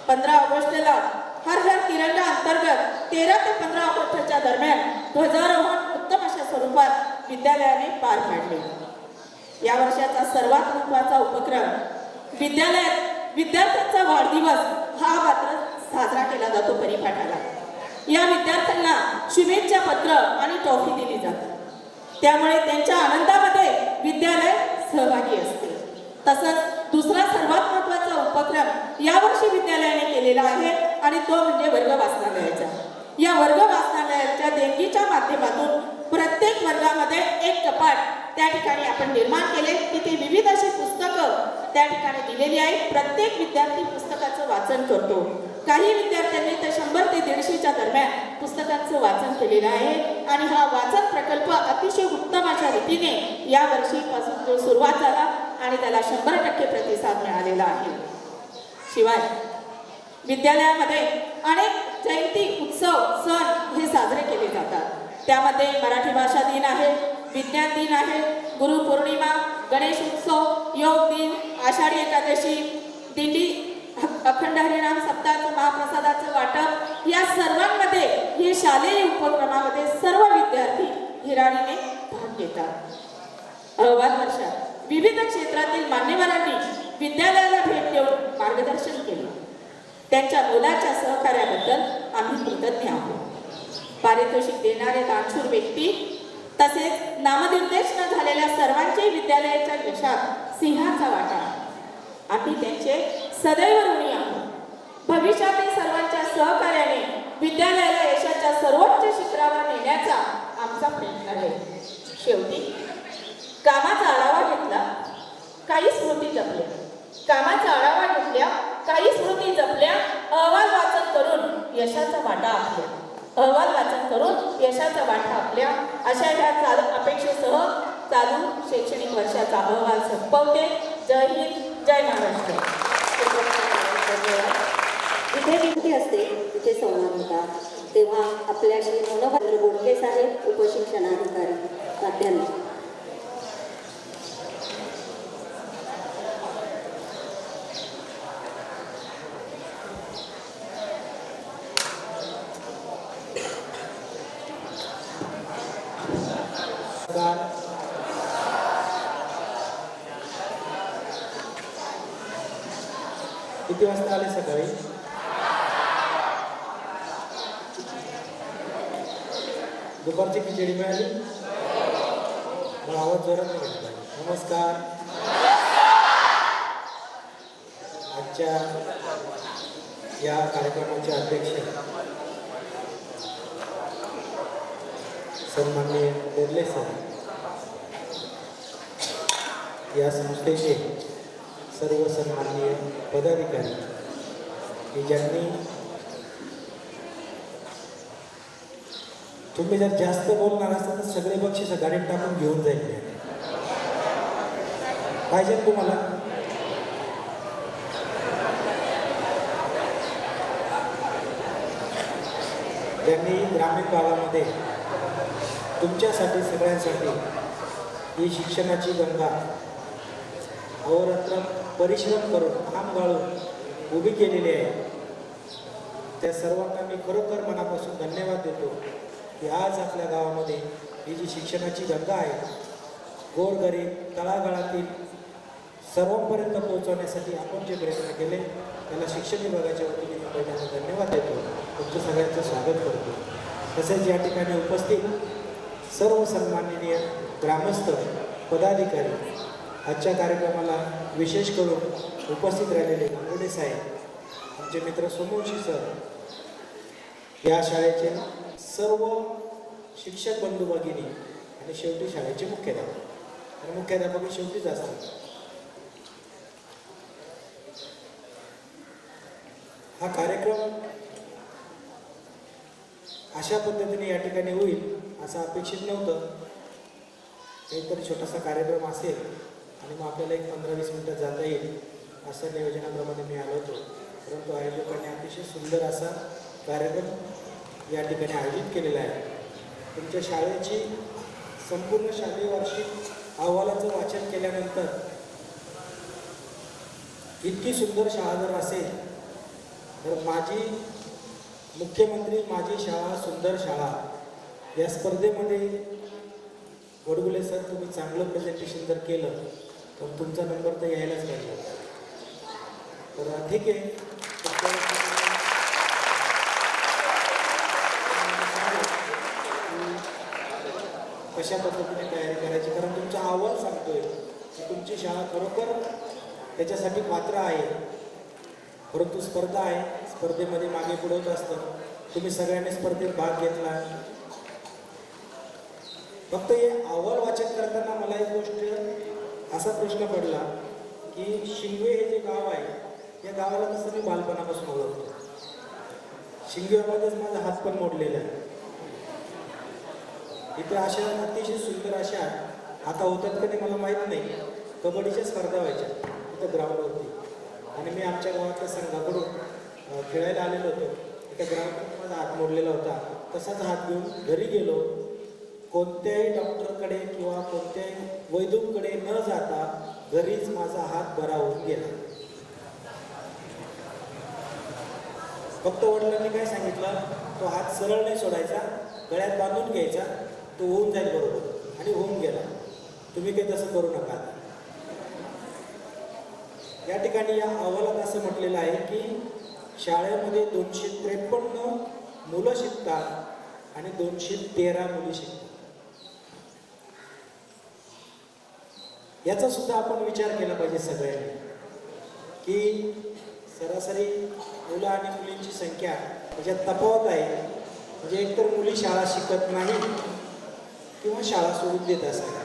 15 ऑगस्टला हर घर तिरंगा अंतर्गत 13 ते 15 ऑगस्टच्या दरम्यान ध्वजारोहण उत्तम अशा स्वरूपात विद्यालयाने पार पाडले. या वर्षाचा सर्वात महत्त्वाचा उपक्रम विद्यालयात विद्यार्थ्यांचा वाढदिवस हा मात्र साजरा केला जातो परिपाठाला. या विद्यार्थ्यांना शुभेच्छा पत्र आणि ट्रॉफी दिली जाते. त्यामुळे त्यांच्या आनंदामध्ये विद्यालय सहभागी असते. तसंच दुसरा सर्वात महत्त्वाचा उपक्रम यावर्षी विद्यालयाने केलेला आहे आणि तो म्हणजे वर्ग वाचनालयाचा. या वर्ग वाचनालयाच्या देणगीच्या माध्यमातून प्रत्येक वर्गामध्ये एक कपाट त्या ठिकाणी आपण निर्माण केले. तिथे विविध अशी पुस्तकं त्या ठिकाणी दिलेली आहेत. प्रत्येक विद्यार्थी पुस्तकाचं वाचन करतो. काही विद्यार्थ्यांनी तर 100 ते 150च्या दरम्यान पुस्तकांचं वाचन केलेलं आहे आणि हा वाचन प्रकल्प अतिशय उत्तम अशा रीतीने या वर्षीपासून जो सुरुवात झाला आणि त्याला 100% प्रतिसाद मिळालेला आहे. शिवाय विद्यालयामध्ये अनेक जयंती, उत्सव, सण हे साजरे केले जातात. त्यामध्ये मराठी भाषा दिन आहे, विज्ञान दिन आहे, गुरुपौर्णिमा, गणेश उत्सव, योग दिन, आषाढी एकादशी, दिंडी, अखंड हरिनाम सप्ताहाचं महाप्रसादाचं वाटप या सर्वांमध्ये हे शालेय उपक्रमामध्ये सर्व विद्यार्थी हिराणीने भाग घेतात. येतात. अहवाल वर्षात विविध क्षेत्रातील मान्यवरांनी विद्यालयाला भेट देऊन मार्गदर्शन केले. त्यांच्या मोलाच्या सहकार्याबद्दल आम्ही कृतज्ञ आहोत. पारितोषिक देणारे दानशूर व्यक्ती तसेच नामनिर्देश न झालेल्या सर्वांचे विद्यालयाच्या यशात सिंहाचा वाटा आहे. आम्ही त्यांचे सदैव ऋणी आहोत. भविष्यातील सर्वांच्या सहकार्याने विद्यालयाला यशाच्या सर्वोच्च शिखरावर नेण्याचा आमचा प्रयत्न आहे. शेवटी कामाचा आढावा घेतला, काही स्मृती जपल्या. कामाचा आढावा घेतल्या, काही स्मृती जपल्या. अहवाल वाचन करून यशाचा वाटा आपल्या. अहवाल वाचन करून यशाचा वाटा आपल्या. अशा ह्या अपेक्षेसह चालू शैक्षणिक वर्षाचा अहवाल संपवते. जय हिंद, जय महाराष्ट्र. जिथे विनंती असते तिथे संवाद होतात. तेव्हा आपल्याशी मनोभावे बोडके साहेब, उपशिक्षणाधिकारी प्राध्यापक. किती वाजता आले सकाळी? दुपारची खिचडी मिळाली? मला आवाज जोरात नाही घेतला. नमस्कार. आजच्या या कार्यक्रमाचे अध्यक्ष सन्माननीय बोरले सर, या संस्थेचे सर्व सन्माननीय पदाधिकारी की ज्यांनी, तुम्ही जर जास्त बोलणार असाल तर सगळे बक्षीस गाडीत टाकून घेऊन जाईल. पाहिजे तुम्हाला? त्यांनी ग्रामीण भागामध्ये तुमच्यासाठी, सगळ्यांसाठी ही शिक्षणाची गंगा अहोरात्र परिश्रम करून, घाम गाळून उभी केलेली आहे. त्या सर्वांना मी खरोखर मनापासून धन्यवाद देतो की आज आपल्या गावामध्ये ही जी शिक्षणाची गंगा आहे, गोरगरीब तळागाळातील सर्वांपर्यंत पोहोचवण्यासाठी आपण जे प्रयत्न केले त्याला शिक्षण विभागाच्या वतीने मी पहिल्यांदा धन्यवाद देतो. तुमचं सगळ्यांचं स्वागत करतो. तसेच या ठिकाणी उपस्थित सर्व सन्माननीय ग्रामस्थ, पदाधिकारी, आजच्या कार्यक्रमाला विशेष करून उपस्थित राहिलेले गांगुडे साहेब, आमचे मित्र सोमवंशी सर, या शाळेचे सर्व शिक्षक बंधू भगिनी आणि शेवटी शाळेचे मुख्याध्यापक. आणि मुख्याध्यापक हे शेवटीच असतात. हा कार्यक्रम अशा पद्धतीने या ठिकाणी होईल असं अपेक्षित नव्हतं. काहीतरी छोटासा कार्यक्रम असेल आणि मग आपल्याला एक 15-20 मिनटात जाता येईल असं नियोजनाप्रमाणे मी आलो होतो. परंतु आयोजकांनी अतिशय सुंदर असा कार्यक्रम या ठिकाणी आयोजित केलेला आहे. तुमच्या शाळेची संपूर्ण शालेय वार्षिक अहवालाचं वाचन केल्यानंतर इतकी सुंदर शाळा जर असेल तर माझी मुख्यमंत्री माझी शाळा सुंदर शाळा या स्पर्धेमध्ये वडगुले सर, तुम्ही चांगलं प्रेझेंटेशन जर केलं तर तुमचा नंबर तर यायलाच पाहिजे. तर ठीक आहे, कशा पद्धतीने तयारी करायची, कारण तुमचा अहवाल सांगतोय की तुमची शाळा खरोखर त्याच्यासाठी पात्र आहे. परंतु स्पर्धा आहे, स्पर्धेमध्ये मागे पुढे होत असतं. तुम्ही सगळ्यांनी स्पर्धेत भाग घेतला. फक्त हे अहवाल वाचन करताना मला एक गोष्ट असा प्रश्न पडला की शिंगवे हे जे गाव आहे या गावाला कसं मी बालपणापासून ओळखतो. शिंगवेमध्येच माझा हात पण मोडलेला आहे. इथे अशा अतिशय सुंदर अशा आता होतात का नाही मला माहीत नाही, कबड्डीच्या स्पर्धा व्हायच्या इथं ग्राउंडवरती. आणि मी आमच्या गावातल्या संघाकडून खेळायला आलेलो होतो. त्या ग्राउंडवर माझा हात मोडलेला होता. तसाच हात घेऊन घरी गेलो. कोणत्याही डॉक्टरकडे किंवा कोणत्याही वैद्यकडे न जाता घरीच माझा हात बरा होऊन गेला. फक्त वडिलांनी काय सांगितलं, तो हात सरळ नाही सोडायचा, गळ्यात बांधून घ्यायचा, तो होऊन जाईल बरोबर. आणि होऊन गेला. तुम्ही काही तसं करू नका. या ठिकाणी या अहवालात असं म्हटलेलं आहे की शाळेमध्ये 253 मुलं शिकतात आणि 213 मुली शिकतात. याचा सुद्धा आपण विचार केला पाहिजे सगळ्यांनी की सरासरी मुलं आणि मुलींची संख्या त्याच्यात तफावत आहे. म्हणजे एकतर मुली शाळा शिकत नाही किंवा शाळा सोडून देत असतात.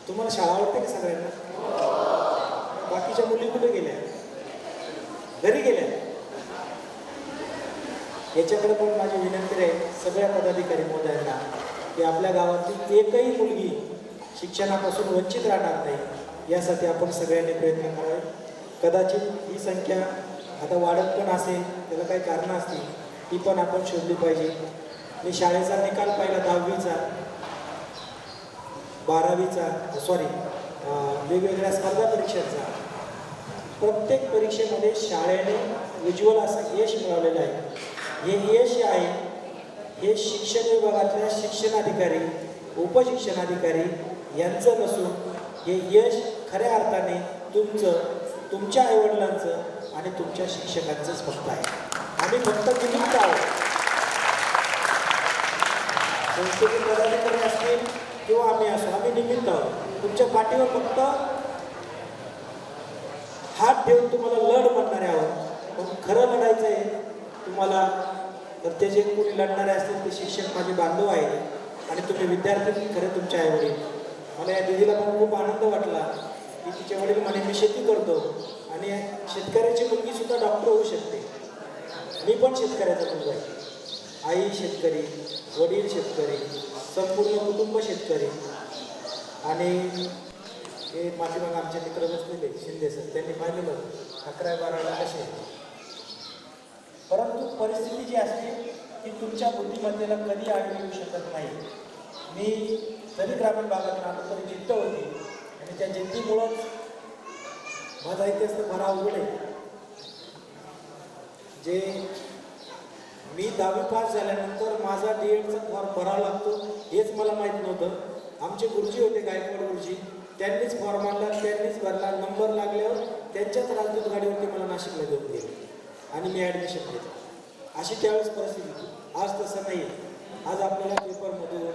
तुम्हाला शाळा आवडते का सगळ्यांना? बाकीच्या मुली कुठे गेल्या? घरी गेल्या. याच्याकडे पण माझी विनंती आहे सगळ्या पदाधिकारी महोदयांना की आपल्या गावातील एकही मुलगी शिक्षणापासून वंचित राहणार नाही यासाठी आपण सगळ्यांनी प्रयत्न करावे. कदाचित ही संख्या आता वाढत पण असेल, त्याला काही कारणं असतील, ती पण आपण शोधली पाहिजे. मी शाळेचा निकाल पाहिला 10वीचा 12वीचा वेगवेगळ्या स्पर्धा परीक्षांचा. प्रत्येक परीक्षेमध्ये शाळेने उज्ज्वल असं यश मिळवलेलं आहे. हे यश आहे हे शिक्षण विभागातल्या शिक्षणाधिकारी उपशिक्षणाधिकारी यांचं नसून हे यश खऱ्या अर्थाने तुमच्या आईवडिलांचं आणि तुमच्या शिक्षकांचंच फक्त आहे. आम्ही फक्त निमित्त आहोत. संस्थेचे पदाधिकारी असतील किंवा आम्ही असो, आम्ही निमित्त आहोत. तुमच्या पाठीवर फक्त हात ठेवून तुम्हाला लढ म्हणणारे आहोत. पण खरं लढायचं आहे तुम्हाला तर ते जे कोणी लढणारे असतील ते शिक्षक माझे बांधव आहेत आणि तुम्ही विद्यार्थी खरे तुमचे आईवडील. मला या दिदीला पण खूप आनंद वाटला की तिचे वडील म्हणे मी शेती करतो आणि शेतकऱ्याची मुलगी सुद्धा डॉक्टर होऊ शकते. मी पण शेतकऱ्याचा मुलगा आहे. आई शेतकरी, वडील शेतकरी, संपूर्ण कुटुंब शेतकरी. आणि हे पाठीमागे आमचे मित्र बसलेले शिंदे सर, त्यांनी पाहिलेलं 11-12ला कसे. परंतु परिस्थिती जी असते ती तुमच्या बुद्धिमत्तेला कधी आडवी येऊ शकत नाही. मी जरी ग्रामीण भागात राहतो तरी जिद्द होती आणि त्या जिद्दीमुळंच माझा इतिहास तर फार अवघड आहे. जे मी 10वी पास झाल्यानंतर माझा DEDचा फॉर्म भरावा लागतो हेच मला माहीत नव्हतं. आमचे गुरुजी होते गायकवाड गुरुजी, त्यांनीच फॉर्म आणला, त्यांनीच भरला. नंबर लागल्यावर त्यांच्याच राजदूत गाडीवरती मला नाशिकला घेऊन गेले आणि मी ॲडमिशन घेतलं. अशी त्यावेळेस परिस्थिती होती. आज तसं नाही. आज आपल्याला पेपरमधून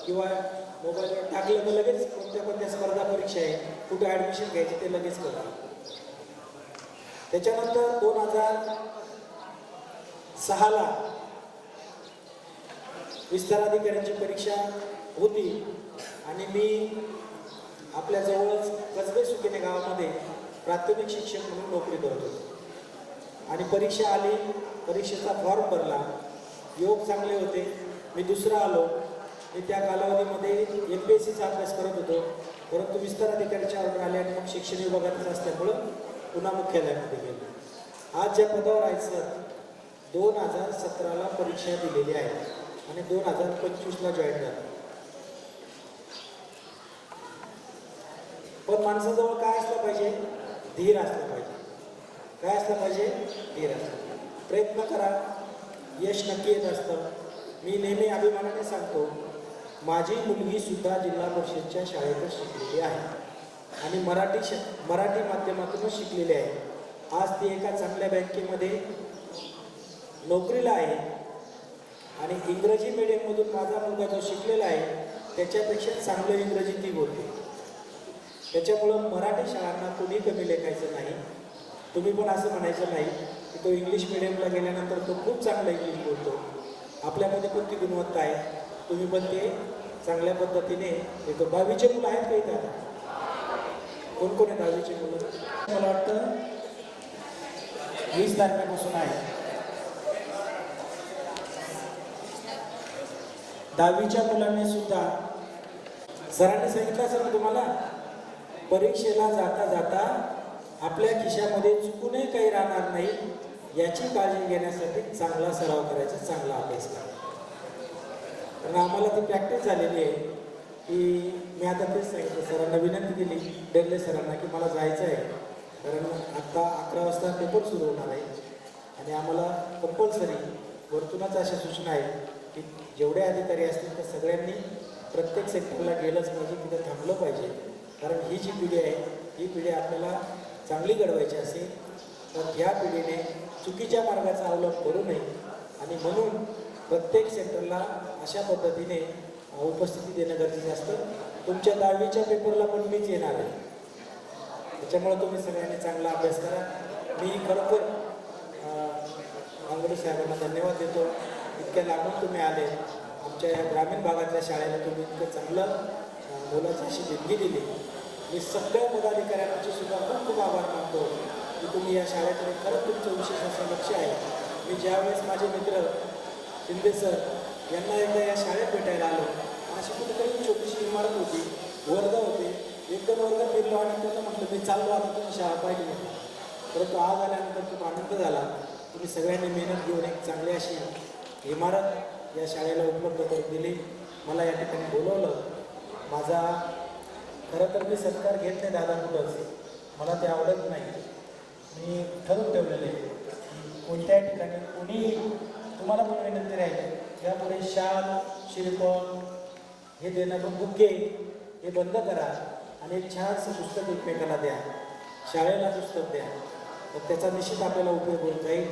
किंवा मोबाईलवर टाकलं तर लगेच कोणत्या स्पर्धा परीक्षा आहे, कुठे ॲडमिशन घ्यायची ते लगेच करतात. त्याच्यानंतर 2006ला विस्ताराधिकाऱ्यांची परीक्षा होती आणि मी आपल्या जवळच कसबे सुकेने गावामध्ये प्राथमिक शिक्षक म्हणून नोकरी करत होतो. आणि परीक्षा आली, परीक्षेचा फॉर्म भरला, योग चांगले होते, मी दुसरा आलो. मी त्या कालावधीमध्ये MPSCचा अभ्यास करत होतो, परंतु विस्तार अधिकाऱ्याची ऑर्डर आली आणि मग शिक्षण विभागातच असल्यामुळं पुन्हा मुख्यालयामध्ये गेलो. आज ज्या पदावर आहे सर 2017ला परीक्षा दिलेली आहे आणि 2025ला जॉईन झाला. पण माणसाजवळ काय असलं पाहिजे? धीर असलं पाहिजे. काय असलं पाहिजे? धीर असलं. प्रयत्न करा, यश नक्की येत असतं. मी नेहमी अभिमानाने सांगतो माझी मुलगी सुद्धा जिल्हा परिषदच्या शाळेतच शिकलेली आहे आणि मराठी माध्यमातूनच शिकलेली आहे. आज ती एका चांगल्या बँकेमध्ये नोकरीला आहे आणि इंग्रजी मीडियममधून माझा मुलगा जो शिकलेला आहे त्याच्यापेक्षा चांगलं इंग्रजी ती बोलते. त्याच्यामुळं मराठी शाळांना कोणी कमी लेखायचं नाही. तुम्ही पण असं म्हणायचं नाही की तो इंग्लिश मिडियमला गेल्यानंतर तो खूप चांगलं इंग्लिश बोलतो. आपल्यामध्ये पण ती गुणवत्ता आहे. तुम्ही पण ते चांगल्या पद्धतीने येतो. 10वीचे मुलं आहेत का इथं? कोण कोण आहे 10वीचे मुलं? मला वाटतं 20 तारखेपासून आहे. 10वीच्या मुलांनी सुद्धा सरांनी सांगितलं असेल तुम्हाला परीक्षेला जाता जाता आपल्या खिशामध्ये चुकूनही काही राहणार नाही याची काळजी घेण्यासाठी चांगला सराव करायचा, चांगला अभ्यास करायचा. कारण आम्हाला ती प्रॅक्टिस झालेली आहे की मी आता तेच सांगितलं सरांना, विनंती केली डेल्ले सरांना की मला जायचं आहे कारण आत्ता 11 वाजता पेपर सुरू होणार आहे आणि आम्हाला कंपल्सरी वरतूनच अशा सूचना आहेत की जेवढे अधिकारी असतील त्या सगळ्यांनी प्रत्येक सेक्टरला गेलंच पाहिजे, तिथे थांबलं पाहिजे. कारण ही जी पिढी आहे ही पिढी आपल्याला चांगली घडवायची असेल तर ह्या पिढीने चुकीच्या मार्गाचा अवलंब करू नये. आणि म्हणून प्रत्येक सेंटरला अशा पद्धतीने उपस्थिती देणं गरजेचं असतं. तुमच्या 10वीच्या पेपरला पण मीच येणार आहे, त्याच्यामुळे तुम्ही सगळ्यांनी चांगला अभ्यास करा. मी खरोखर अंगडी साहेबांना धन्यवाद देतो. इतक्या लांबून तुम्ही आले, आमच्या या ग्रामीण भागातल्या शाळेला तुम्ही इतकं चांगलं मुलाची अशी देणगी दिली. मी सगळ्या पदाधिकाऱ्यांचे सुद्धा खूप खूप आभार मानतो की तुम्ही या शाळेकडे खरंच तुमचं विशेष असं लक्ष आहे. मी ज्यावेळेस माझे मित्र शिंदे सर यांना एकदा या शाळेत भेटायला आलो, अशी कुठेतरी छोटीशी इमारत होती, वर्ग होते, एकदम वर्ग फिरलो आणि त्यांना म्हटलं मी चाललो, आता तुम्ही शाळा पाहिली नाही. परंतु आज आल्यानंतर खूप आनंद झाला. तुम्ही सगळ्यांनी मेहनत घेऊन एक चांगली अशी इमारत या शाळेला उपलब्ध करून दिली. मला या ठिकाणी बोलवलं. माझा खरं तर मी सत्कार घेत नाही दादा कुठंच, मला ते आवडत नाही. मी ठरवून ठेवलेले की कोणत्याही ठिकाणी कोणीही तुम्हाला पण विनंती राहील त्यामुळे शाल श्रीफळ हे देणं पण बुके हे बंद करा आणि एक छानसं पुस्तक एकमेकाला द्या, शाळेला पुस्तक द्या, तर त्याचा निश्चित आपल्याला उपयोग होऊन जाईल.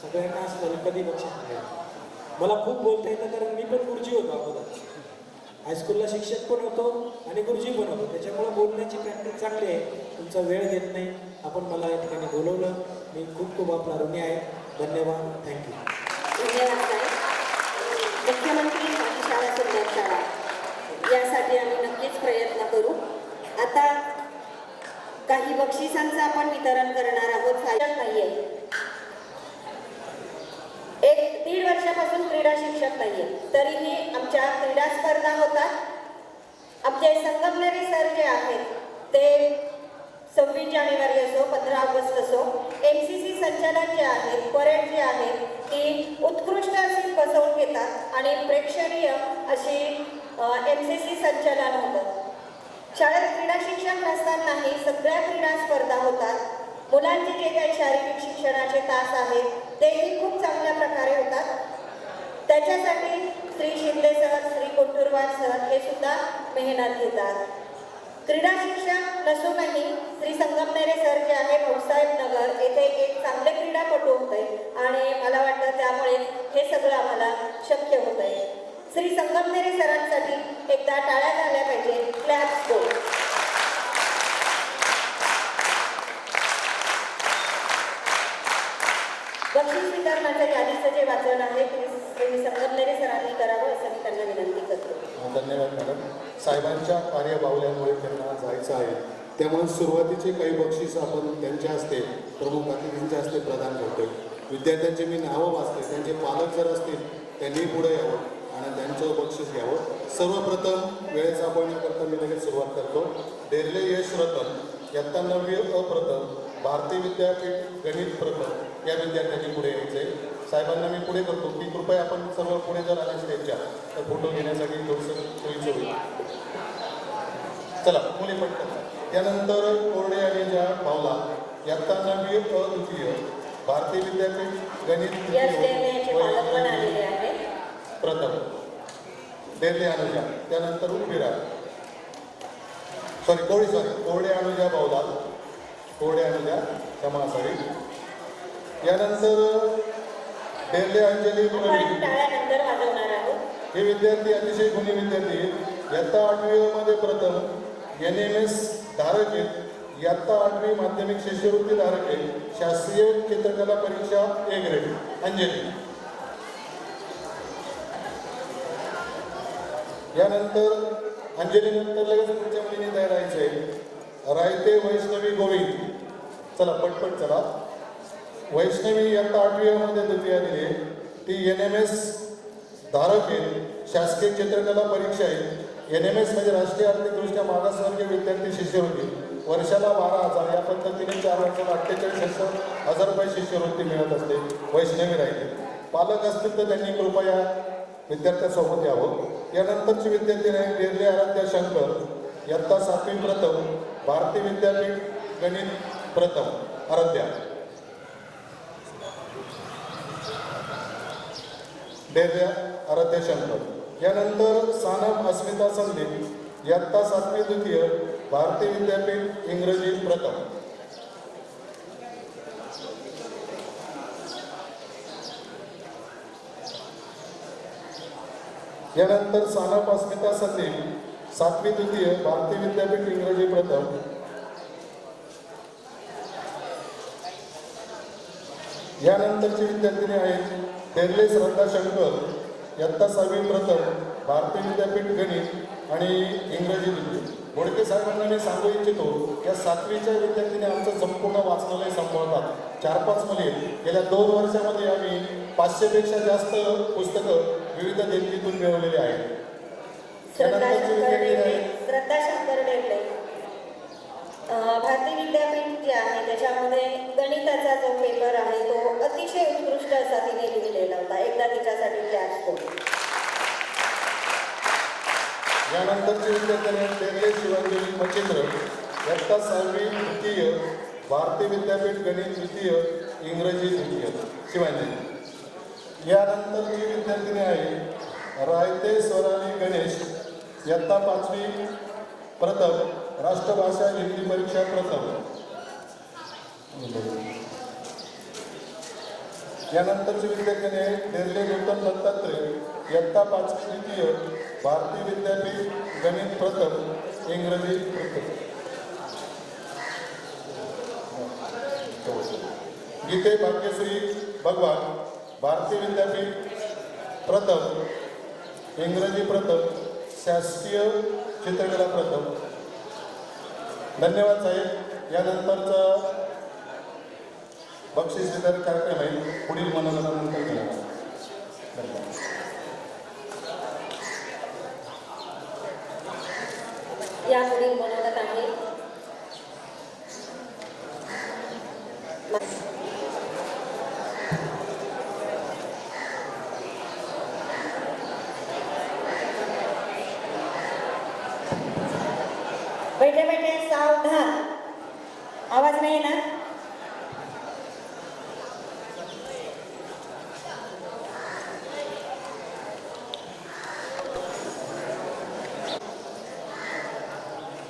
सगळ्यांना असं कधी लक्षात ठेवा. मला खूप बोलता येतं कारण मी पण गुरुजी होतो अगोदर, हायस्कूलला शिक्षक पण होतो आणि गुरुजी पण होतो, त्याच्यामुळे बोलण्याची प्रॅक्टिस चांगली आहे. तुमचा वेळ घेत नाही, आपण मला या ठिकाणी बोलवलं, मी खूप खूप आपला ऋणी आहे. धन्यवाद. थँक्यू. धन्यवाद साहेब. मुख्यमंत्री माझी शाळा सुंदर शाळा यासाठी आम्ही नक्कीच प्रयत्न करू. आता काही बक्षिसांचं आपण वितरण करणार आहोत. शिक्षक नाहीये, 1-1.5 वर्षापासून क्रीडा शिक्षक नाहीये, तरीही आमच्या क्रीडा स्पर्धा होतात. आमचे संगमनेरी सर जे आहेत ते 26 जानेवारी असो 15 ऑगस्ट असो MCC संचालन जे आहेत, परेड जी आहे ती उत्कृष्ट अशी बसवून घेतात आणि प्रेक्षणीय अशी MCC संचालन होतं. शाळेत क्रीडा शिक्षण नसतानाही सगळ्या क्रीडा स्पर्धा होतात. मुलांचे जे काही शारीरिक शिक्षणाचे तास आहेत तेही खूप चांगल्या प्रकारे होतात. त्याच्यासाठी श्री शिंदे सर, श्री कोटुरवार सर हे सुद्धा मेहनत घेतात. क्रीडा शिक्षण नसूनही श्री संगमनेरे सर जे आहे भाऊसाहेब नगर येथे एक चांगले क्रीडापटू होते आणि मला वाटतं त्यामुळे हे सगळं आम्हाला शक्य होत आहे. श्री संगमनेरे सरांसाठी एकदा टाळ्या झाल्या पाहिजे. क्लॅप्स गो. बक्षीस वितरणाच्या यादीचं जे वाचन आहे ते श्री संगमनेरे सरांनी करावं असं मी त्यांना विनंती करतो. धन्यवाद मॅडम. साहेबांच्या कार्यबाहुल्यामुळे त्यांना जायचं आहे, त्यामुळे सुरुवातीचे काही बक्षीस आपण त्यांच्या हस्ते, प्रमुख अतिथींच्या हस्ते प्रदान करतोय. विद्यार्थ्यांची मी नावं वाचते, त्यांचे पालक जर असतील त्यांनी पुढे यावं आणि त्यांचं बक्षीस घ्यावं. सर्वप्रथम वेळेचा अपव्यय न करता मी लगेच सुरुवात करतो. डेरले यश रतन, इयत्ता 9वी अप्रथम, भारतीय विद्यापीठ गणित प्रथम या विद्यार्थ्यांनी पुढे यायचे. साहेबांना मी पुढे करतो की कृपया आपण सर्व पुढे जर आले स्टेजच्या तर फोटो घेण्यासाठी थोडंसं सोयीचं होईल. चला मुली पटकन. त्यानंतर कोरडे आणि ज्या पावला, इयत्ता 9वी अद्वितीय, भारतीय विद्यापीठ गणित प्रथम, देरले अनुजा. त्यानंतर उर्मिला कोरडे अनुजा बावला, कोरडे अनुजा क्षमा असावी. यानंतर देरले अंजली टाळ्यानंतर वाजवणार आहोत. हे विद्यार्थी अतिशय गुणी विद्यार्थी, इयत्ता 8वी मध्ये प्रथम, NMS धारक आहेत, इयत्ता 8वी माध्यमिक शिष्यवृत्ती धारक आहे, शास्त्रीय चित्रकला परीक्षा A ग्रेड. अंजली. यानंतर अंजलीनंतर लगेच पुढच्या मुलीने तयार राहायचं आहे. रायते वैष्णवी गोविंद. चला पटपट चला. वैष्णवी इयत्ता 8वी मध्ये द्वितीय दिली, ती NMS धारक आहे, शासकीय चित्रकला परीक्षा आहे. NMS म्हणजे राष्ट्रीय आर्थिकदृष्ट्या मागासवर्गीय विद्यार्थी शिष्यवृत्ती. वर्षाला 12,000 या पद्धतीने 4 वर्षाला 48,000 रुपये शिष्यवृत्ती मिळत असते. वैष्णवी राहिली. पालक असतील तर त्यांनी कृपया विद्यार्थ्यासोबत यावं. यानंतरची विद्यार्थी आहे देरले आराध्या शंकर, इयत्ता 7वी प्रथम, भारतीय विद्यापीठ गणित प्रथम. आराध्या डेऱ्या आराध्य शंकर. यानंतर सानप अस्मिता संदीप इयत्ता 7वी द्वितीय भारतीय विद्यापीठ इंग्रजी प्रथम. यानंतर सानप अस्मिता संदीप 7वी द्वितीय भारतीय विद्यापीठ इंग्रजी प्रथम. यानंतरची विद्यार्थिनी आहेत तेरले श्रद्धा शंकर इयत्ता 6वी प्रथम भारतीय विद्यापीठ गणित आणि इंग्रजी द्वितीय. बोडके साहेबांना मी सांगू इच्छितो या 7वीच्या विद्यार्थीने आमचं संपूर्ण वाचनालय सांभाळतात. 4-5 मुली गेल्या 2 वर्षामध्ये आम्ही 500पेक्षा जास्त पुस्तकं विविध देणगीतून मिळवलेली आहेत. त्यानंतरची विद्यार्थी आहेत श्रद्धा शंकर डेवले. भारतीय विद्यापीठ जे आहे त्याच्यामध्ये गणिताचा जो पेपर आहे तो अतिशय उत्कृष्ट असा तिने लिहिलेला होता. एकदा तिच्यासाठी क्लॅप्स करू. यानंतरची विद्यार्थी तेरले शिवांजली मच्छिंद्र इयत्ता 6वी द्वितीय भारतीय विद्यापीठ गणित द्वितीय इंग्रजी द्वितीय शिवांजली. यानंतरची विद्यार्थिनी आहे रायते स्वराली गणेश इयत्ता 5वी प्रथम राष्ट्रभाषा हिंदी परीक्षा प्रथम. यानंतरची विद्यार्थी आहे डेरले गौतम दत्तात्रय इयत्ता 5वी द्वितीय भारतीय विद्यापीठ गणित प्रथम इंग्रजी प्रथम. गीते भाग्यश्री भगवान भारतीय विद्यापीठ प्रथम इंग्रजी प्रथम शासकीय चित्रकला प्रथम. धन्यवाद साहेब. यानंतरचा बक्षीस वितरण कार्यक्रम आहे पुढील मनोरंजनानंतर केला. यापुढील मनोगत आहे बैठे बैठे सावधान. आवाज नाही ना.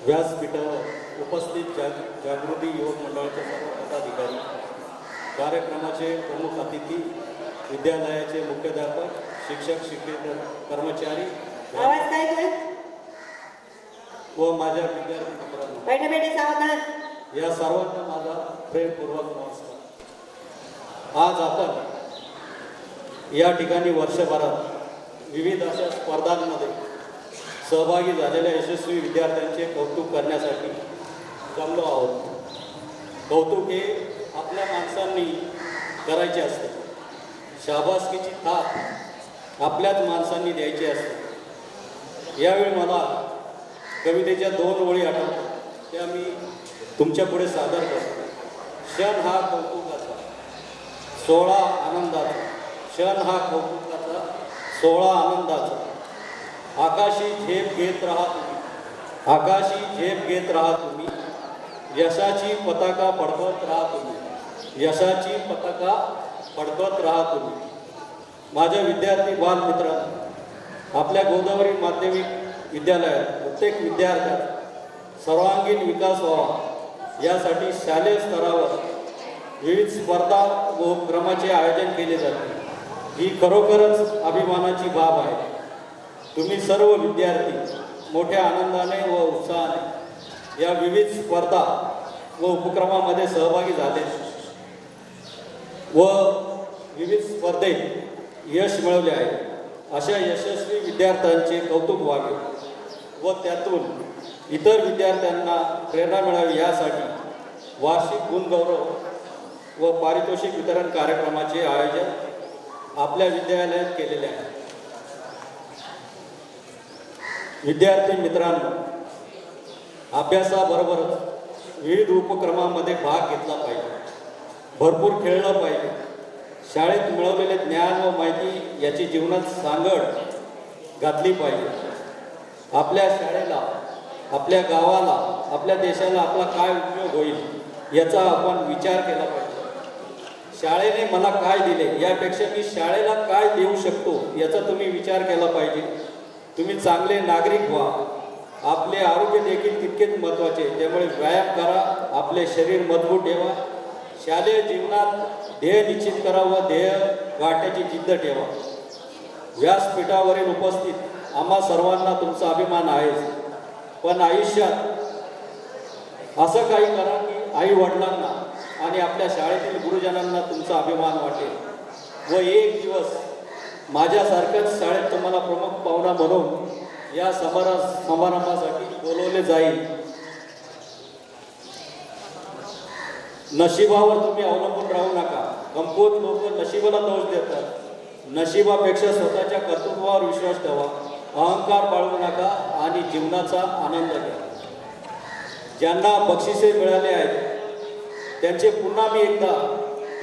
व्यासपीठावर उपस्थित जागृती युवक मंडळाचे सर्व पदाधिकारी, कार्यक्रमाचे प्रमुख अतिथी, विद्यालयाचे मुख्याध्यापक, शिक्षक, शिक्षकेतर कर्मचारी आवाज काय तुझा. व माझ्या विद्यार्थी मित्रांनो, बैठे बैठे सावधान. या सर्वांना माझा प्रेमपूर्वक नमस्कार. आज आपण या ठिकाणी वर्षभरात विविध अशा स्पर्धांमध्ये सहभागी झालेल्या यशस्वी विद्यार्थ्यांचे कौतुक करण्यासाठी जमलो आहोत. कौतुक हे आपल्या माणसांनी करायचे असते. शाबासकीची थाप आपल्याच माणसांनी द्यायची असते. यावेळी मला कवितेच्या 2 ओळी आठवतात, त्या मी तुमच्या पुढे सादर करतो. क्षण हा कौतुकाचा, सोहळा आनंदाचा. क्षण हा कौतुकाचा, सोहळा आनंदाचा. आकाशी झेप घेत राहा तुम्ही, आकाशी झेप घेत राहा तुम्ही. यशाची पताका फडकवत राहा तुम्ही, यशाची पताका फडकवत राहा तुम्ही. माझ्या विद्यार्थी बालमित्रांनो, आपल्या गोदावरी माध्यमिक विद्यालयात प्रत्येक विद्यार्थ्याचा सर्वांगीण विकास व्हावा यासाठी शालेय स्तरावर विविध स्पर्धा व उपक्रमाचे आयोजन केले जाते. ही खरोखरच अभिमानाची बाब आहे. तुम्ही सर्व विद्यार्थी मोठ्या आनंदाने व उत्साहाने या विविध स्पर्धा व उपक्रमामध्ये सहभागी झाले व विविध स्पर्धेत यश मिळवले आहे. अशा यशस्वी विद्यार्थ्यांचे कौतुक व्हावे व त्यातून इतर विद्यार्थ्यांना प्रेरणा मिळावी यासाठी वार्षिक गुणगौरव व पारितोषिक वितरण कार्यक्रमाचे आयोजन आपल्या विद्यालयात केलेले आहे. विद्यार्थी मित्रांनो, अभ्यासाबरोबरच विविध उपक्रमांमध्ये भाग घेतला पाहिजे, भरपूर खेळलं पाहिजे. शाळेत मिळवलेले ज्ञान व माहिती याची जीवनात सांगड घातली पाहिजे. आपल्या शाळेला, आपल्या गावाला, आपल्या देशाला आपला काय उपयोग होईल याचा आपण विचार केला पाहिजे. शाळेने मला काय दिले यापेक्षा मी शाळेला काय देऊ शकतो याचा तुम्ही विचार केला पाहिजे. तुम्ही चांगले नागरिक व्हा. आपले आरोग्य देखील तितकेच महत्त्वाचे. त्यामुळे व्यायाम करा, आपले शरीर मजबूत ठेवा, शालेय जीवनात ध्येय निश्चित करा व ध्येय गाठण्याची जिद्द ठेवा. व्यासपीठावरील उपस्थित आम्हा सर्वांना तुमचा अभिमान आहेच, पण आयुष्यात असं काही करा की आई वडिलांना आणि आपल्या शाळेतील गुरुजनांना तुमचा अभिमान वाटेल व एक दिवस माझ्यासारख्याच शाळेत तुम्हाला प्रमुख पाहुणा म्हणून या समारंभासाठी बोलवले जाईल. नशिबावर तुम्ही अवलंबून राहू नका. कमकुवत लोक नशिबाला दोष देतात. नशिबापेक्षा स्वतःच्या कर्तृत्वावर विश्वास ठेवा. अहंकार बाळगू नका आणि जीवनाचा आनंद घ्या. ज्यांना बक्षिसे मिळाले आहेत त्यांचे पुन्हा मी एकदा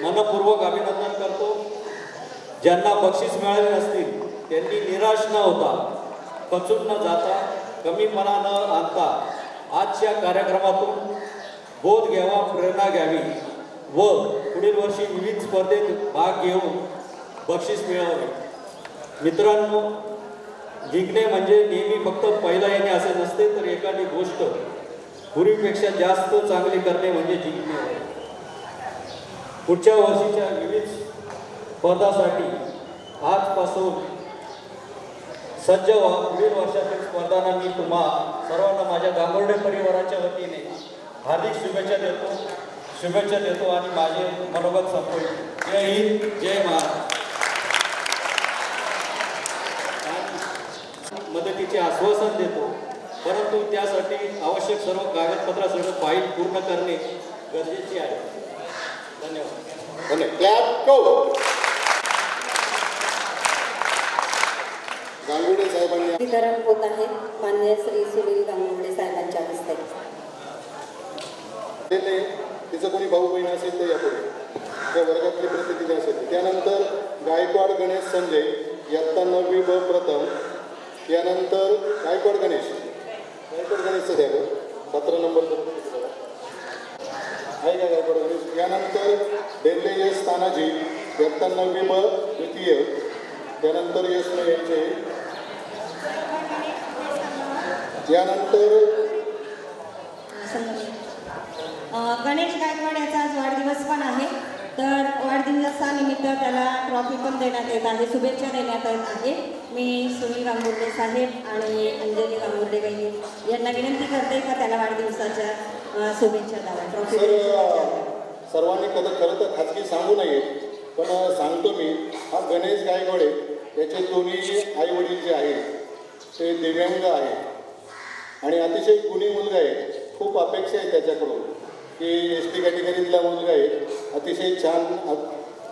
मनपूर्वक अभिनंदन करतो. ज्यांना बक्षीस मिळाले नसतील त्यांनी निराश न होता, खचून न जाता, कमीपणा न आणता आजच्या कार्यक्रमातून बोध घ्यावा, प्रेरणा घ्यावी व पुढील वर्षी विविध स्पर्धेत भाग घेऊन बक्षीस मिळवावे. मित्रांनो, जिंकणे म्हणजे नेहमी फक्त पहिला येणे असे नसते, तर एखादी गोष्ट पूर्वीपेक्षा जास्त चांगली करणे म्हणजे जिंकणे होय. पुढच्या वर्षीच्या विविध स्पर्धासाठी आजपासून सज्ज व्हा. पुढील वर्षातील स्पर्धांना मी तुम्हा सर्वांना माझ्या गांगुर्डे परिवाराच्या वतीने हार्दिक शुभेच्छा देतो आणि माझे मनोगत संपवतो. जय हिंद, जय महाराष्ट्र. मदतीचे आश्वासन देतो, परंतु त्यासाठी आवश्यक सर्व कागदपत्रासह फाईल पूर्ण करणे गरजेचे आहे. धन्यवाद. गांगुर्डे साहेबांनी वितरण होत आहे माननीय श्री सुनील गांगुर्डे साहेबांच्या हस्ते. तिचं कोणी भाऊ बहीण असेल तर यापुढे त्या वर्गातली प्रतिनिधी असेल. त्यानंतर गायकवाड गणेश संजय इयत्ता 9वी ब प्रथम. त्यानंतर गायकवाड गणेशचं द्या 17 नंबर आहे का गायकवाड गणेश. यानंतर डेल्ले यश तानाजी इयत्ता 9वी ब द्वितीय. त्यानंतर यश यांचे. यानंतर गणेश गायकवाड याचा आज वाढदिवस पण आहे, तर वाढदिवसानिमित्त त्याला ट्रॉफी पण देण्यात येत आहे, शुभेच्छा देण्यात येत आहे. मी सुनील गांगुर्डे साहेब आणि अंजली गांगुर्डे बहिणी यांना विनंती करते का त्याला वाढदिवसाच्या शुभेच्छा द्याव्या. ट्रॉफी सर्वांनी खरं तर खाजगी सांगू नये, पण सांगतो मी. हा गणेश गायकवाडे याचे दोन्ही आई वडील जे आहेत ते दिव्यांग आहे आणि अतिशय गुणी मुलगा आहे. खूप अपेक्षा आहे त्याच्याकडून की ST कॅटेगरीतला मुलगा आहे. अतिशय छान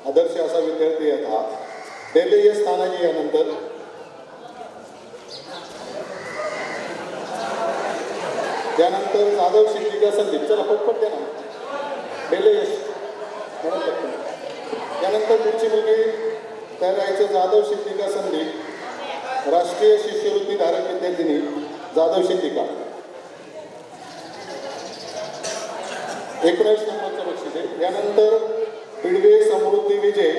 आदर्श असा विद्यार्थी आहे हा. डेल्ले यश तानाजी. यानंतर त्यानंतर जाधव शिक्षिका संदीप. चला पटपट द्या ना. डेल्ले यश म्हणून त्यानंतर पुढची मुलगी तयार राहायचं. जाधव शिक्षिका संदीप, राष्ट्रीय शिष्यवृत्ती धारक विद्यार्थिनी जाधव शिक्षिका. 19 नंबरचं बक्षीस आहे. यानंतर पिडवे समृद्धी विजय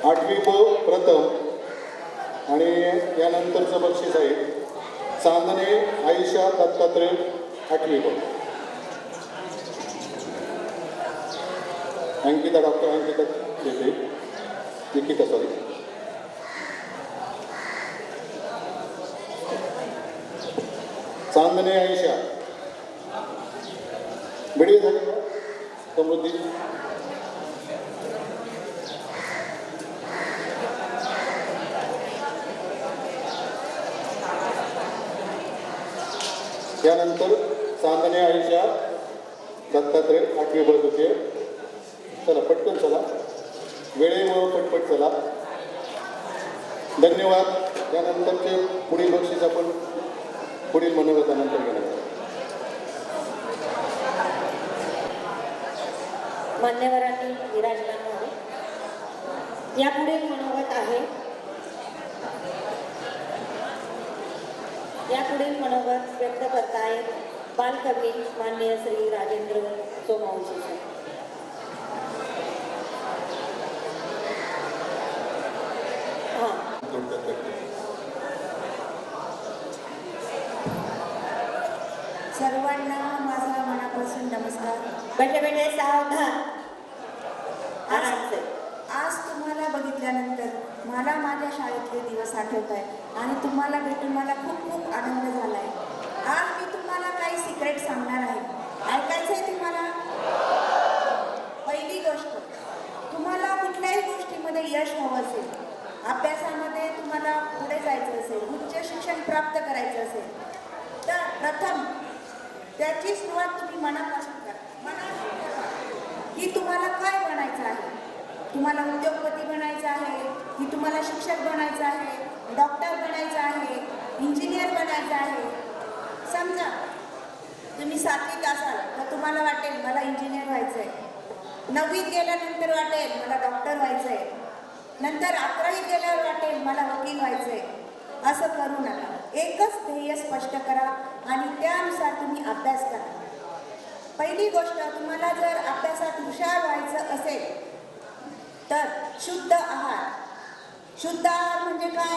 8वी ब प्रथम आणि यानंतरचं बक्षीस आहे चांदणे आयशा दत्तात्रय 8वी ब. अंकिता डॉक्टर अंकिता देते निकिता सॉरी. चांदणे आयशा मिळी झाली का समृद्धी. त्यानंतर चांदणे आयशा दत्तात्रय 8वी ब द्वितीय. चला पटकन चला, वेळेमुळं पटपट चला. धन्यवाद. त्यानंतरचे पुढील बक्षीस आपण पुढील मनोगतानंतर घेणार. मान्यवरांनी विराजमान व्हावे. यापुढे मनोगत आहे. यापुढील मनोगत व्यक्त करतायत बालकवी माननीय श्री राजेंद्र सोमवंशी. सर्वांना माझा मनापासून नमस्कार. बेटे बेटे सावधान. आज तुम्हाला बघितल्यानंतर मला माझ्या शाळेतले दिवस आठवत आहे आणि तुम्हाला भेटून मला खूप खूप आनंद झाला आहे. आज मी तुम्हाला काही सिक्रेट सांगणार आहे. ऐकायचं आहे तुम्हाला? पहिली गोष्ट, तुम्हाला कुठल्याही गोष्टीमध्ये यश हवं असेल, अभ्यासामध्ये तुम्हाला पुढे जायचं असेल, उच्च शिक्षण प्राप्त करायचं असेल, तर प्रथम त्याची सुरुवात तुम्ही मनापासून करा. मनापासून करा की तुम्हाला काय बनायचं आहे. तुम्हाला उद्योगपती बनायचं आहे की तुम्हाला शिक्षक बनायचं आहे, डॉक्टर बनायचं आहे, इंजिनियर बनायचं आहे. समजा तुम्ही 7वीत असाल तर तुम्हाला वाटेल मला इंजिनियर व्हायचं आहे. 9वीत गेल्यानंतर वाटेल मला डॉक्टर व्हायचं आहे. नंतर 11वीत गेल्यावर वाटेल मला वकील व्हायचं आहे. असं करू नका. एकच ध्येय स्पष्ट करा आणि त्यानुसार तुम्ही अभ्यास करा. पहिली गोष्ट, तुम्हाला जर अभ्यासात हुशार व्हायचं असेल तर शुद्ध आहार. शुद्ध आहार म्हणजे काय?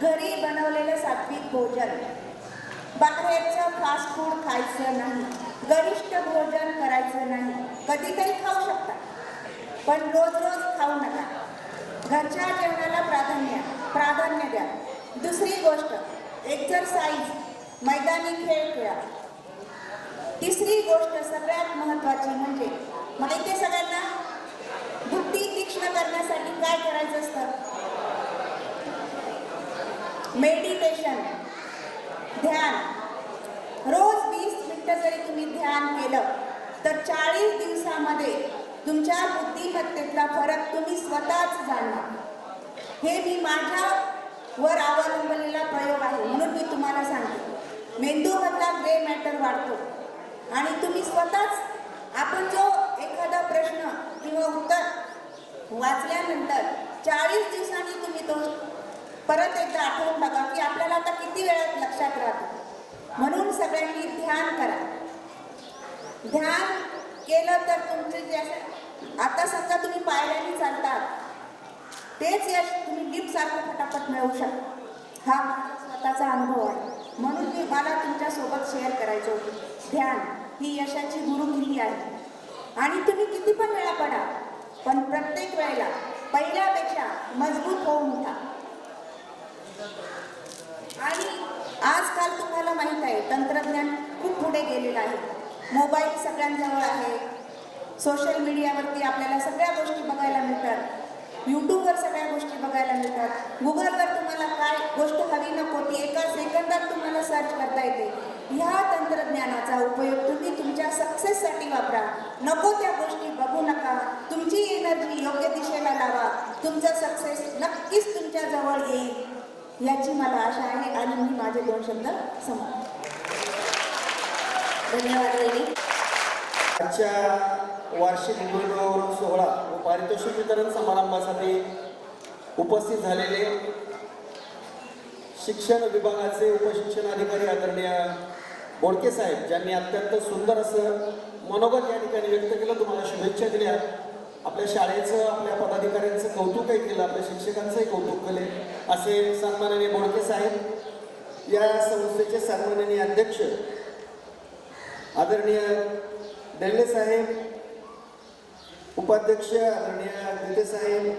घरी बनवलेलं सात्विक भोजन, बाहेरचं फास्ट फूड खायचं नाही, गरिष्ठ भोजन करायचं नाही. कधीतरी खाऊ शकता पण रोज रोज खाऊ नका. घरच्या जेवणाला प्राधान्य द्या. दुसरी गोष्ट, एक्झरसाइज, मैदानी खेळ खेळा. तिसरी गोष्ट सगळ्यात महत्त्वाची म्हणजे माहिती आहे सगळ्यांना, बुद्धी तीक्ष्ण करण्यासाठी काय करायचं असतं? मेडिटेशन, ध्यान. रोज 20 मिनिटं जरी तुम्ही ध्यान केलं तर 40 दिवसामध्ये तुमच्या बुद्धिमत्तेतला फरक तुम्ही स्वतःच जाणणार. हे मी माझ्यावर अवलंबलेला प्रयोग आहे म्हणून मी तुम्हाला सांगते. मेंदूमधला ग्रे मॅटर वाढतो आणि तुम्ही स्वतःच, आपण जो एखादा प्रश्न किंवा उत्तर वाचल्यानंतर 40 दिवसांनी तुम्ही तो परत एकदा आठवून बघा की आपल्याला आता किती वेळात लक्षात राहतो. म्हणून सगळ्यांनी ध्यान करा. ध्यान केलं तर तुमचे जे आता समजा तुम्ही पायऱ्यांनी चालतात, तेच यश तुम्ही लिफ्टसारखं फटाफट मिळवू शकता. हा माझा स्वतःचा अनुभव आहे म्हणून मला तुमच्यासोबत शेअर करायचं होतं. ध्यान ही यशाची गुरुकिल्ली आहे आणि तुम्ही किती पण वेळा पडा पण प्रत्येक वेळेला पहिल्यापेक्षा मजबूत होऊन उठा. आणि आजकाल तुम्हाला माहीत आहे तंत्रज्ञान खूप पुढे गेलेलं आहे. मोबाईल सगळ्यांजवळ आहे. सोशल मीडियावरती आपल्याला सगळ्या गोष्टी बघायला मिळतात. यूट्यूबवर सगळ्या गोष्टी बघायला मिळतात. गुगलवर तुम्हाला काय गोष्ट हवी नको ती एका सेकंदात तुम्हाला सर्च करता येते. ह्या तंत्रज्ञानाचा उपयोग तुम्ही तुमच्या सक्सेससाठी वापरा. नको त्या गोष्टी बघू नका. तुमची एनर्जी योग्य दिशेला लावा. तुमचा सक्सेस नक्कीच तुमच्या जवळ येईल याची मला आशा आहे आणि मी माझे 2 शब्द संपवतो. धन्यवाद वहिनी. आजच्या वार्षिक गौरव सोहळा व पारितोषिक वितरण समारंभासाठी उपस्थित झालेले शिक्षण विभागाचे उपशिक्षण अधिकारी आदरणीय बोडके साहेब, ज्यांनी अत्यंत सुंदर असं मनोगत या ठिकाणी व्यक्त केलं, तुम्हाला शुभेच्छा दिल्या. आपल्या शाळेचं, आपल्या पदाधिकाऱ्यांचं कौतुकही केलं, आपल्या शिक्षकांचंही कौतुक केले. असे सन्माननीय बोडके साहेब, या संस्थेचे सन्माननीय अध्यक्ष आदरणीय डेल्ले साहेब, उपाध्यक्ष आदरणीय दिले साहेब,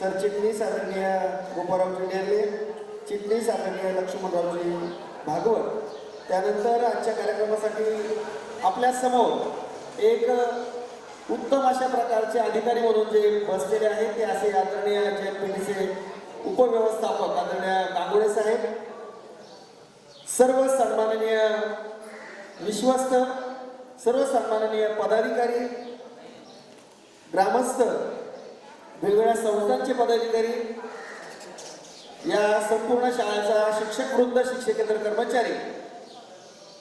सरचिटणीस आदरणीय गोपाळरावजी डेल्ले, चिटणीस आदरणीय लक्ष्मणरावजी भागवत. त्यानंतर आजच्या कार्यक्रमासाठी आपल्यासमोर एक उत्तम अशा प्रकारचे अधिकारी म्हणून जे बसलेले आहेत ते असे आदरणीय JNPTचे उपव्यवस्थापक आदरणीय गांगुडे साहेब, सर्व सन्माननीय विश्वस्त, सर्व सन्माननीय पदाधिकारी, ग्रामस्थ, वेगवेगळ्या संस्थांचे पदाधिकारी, या संपूर्ण शाळेचा शिक्षकवृंद, शिक्षकेतर कर्मचारी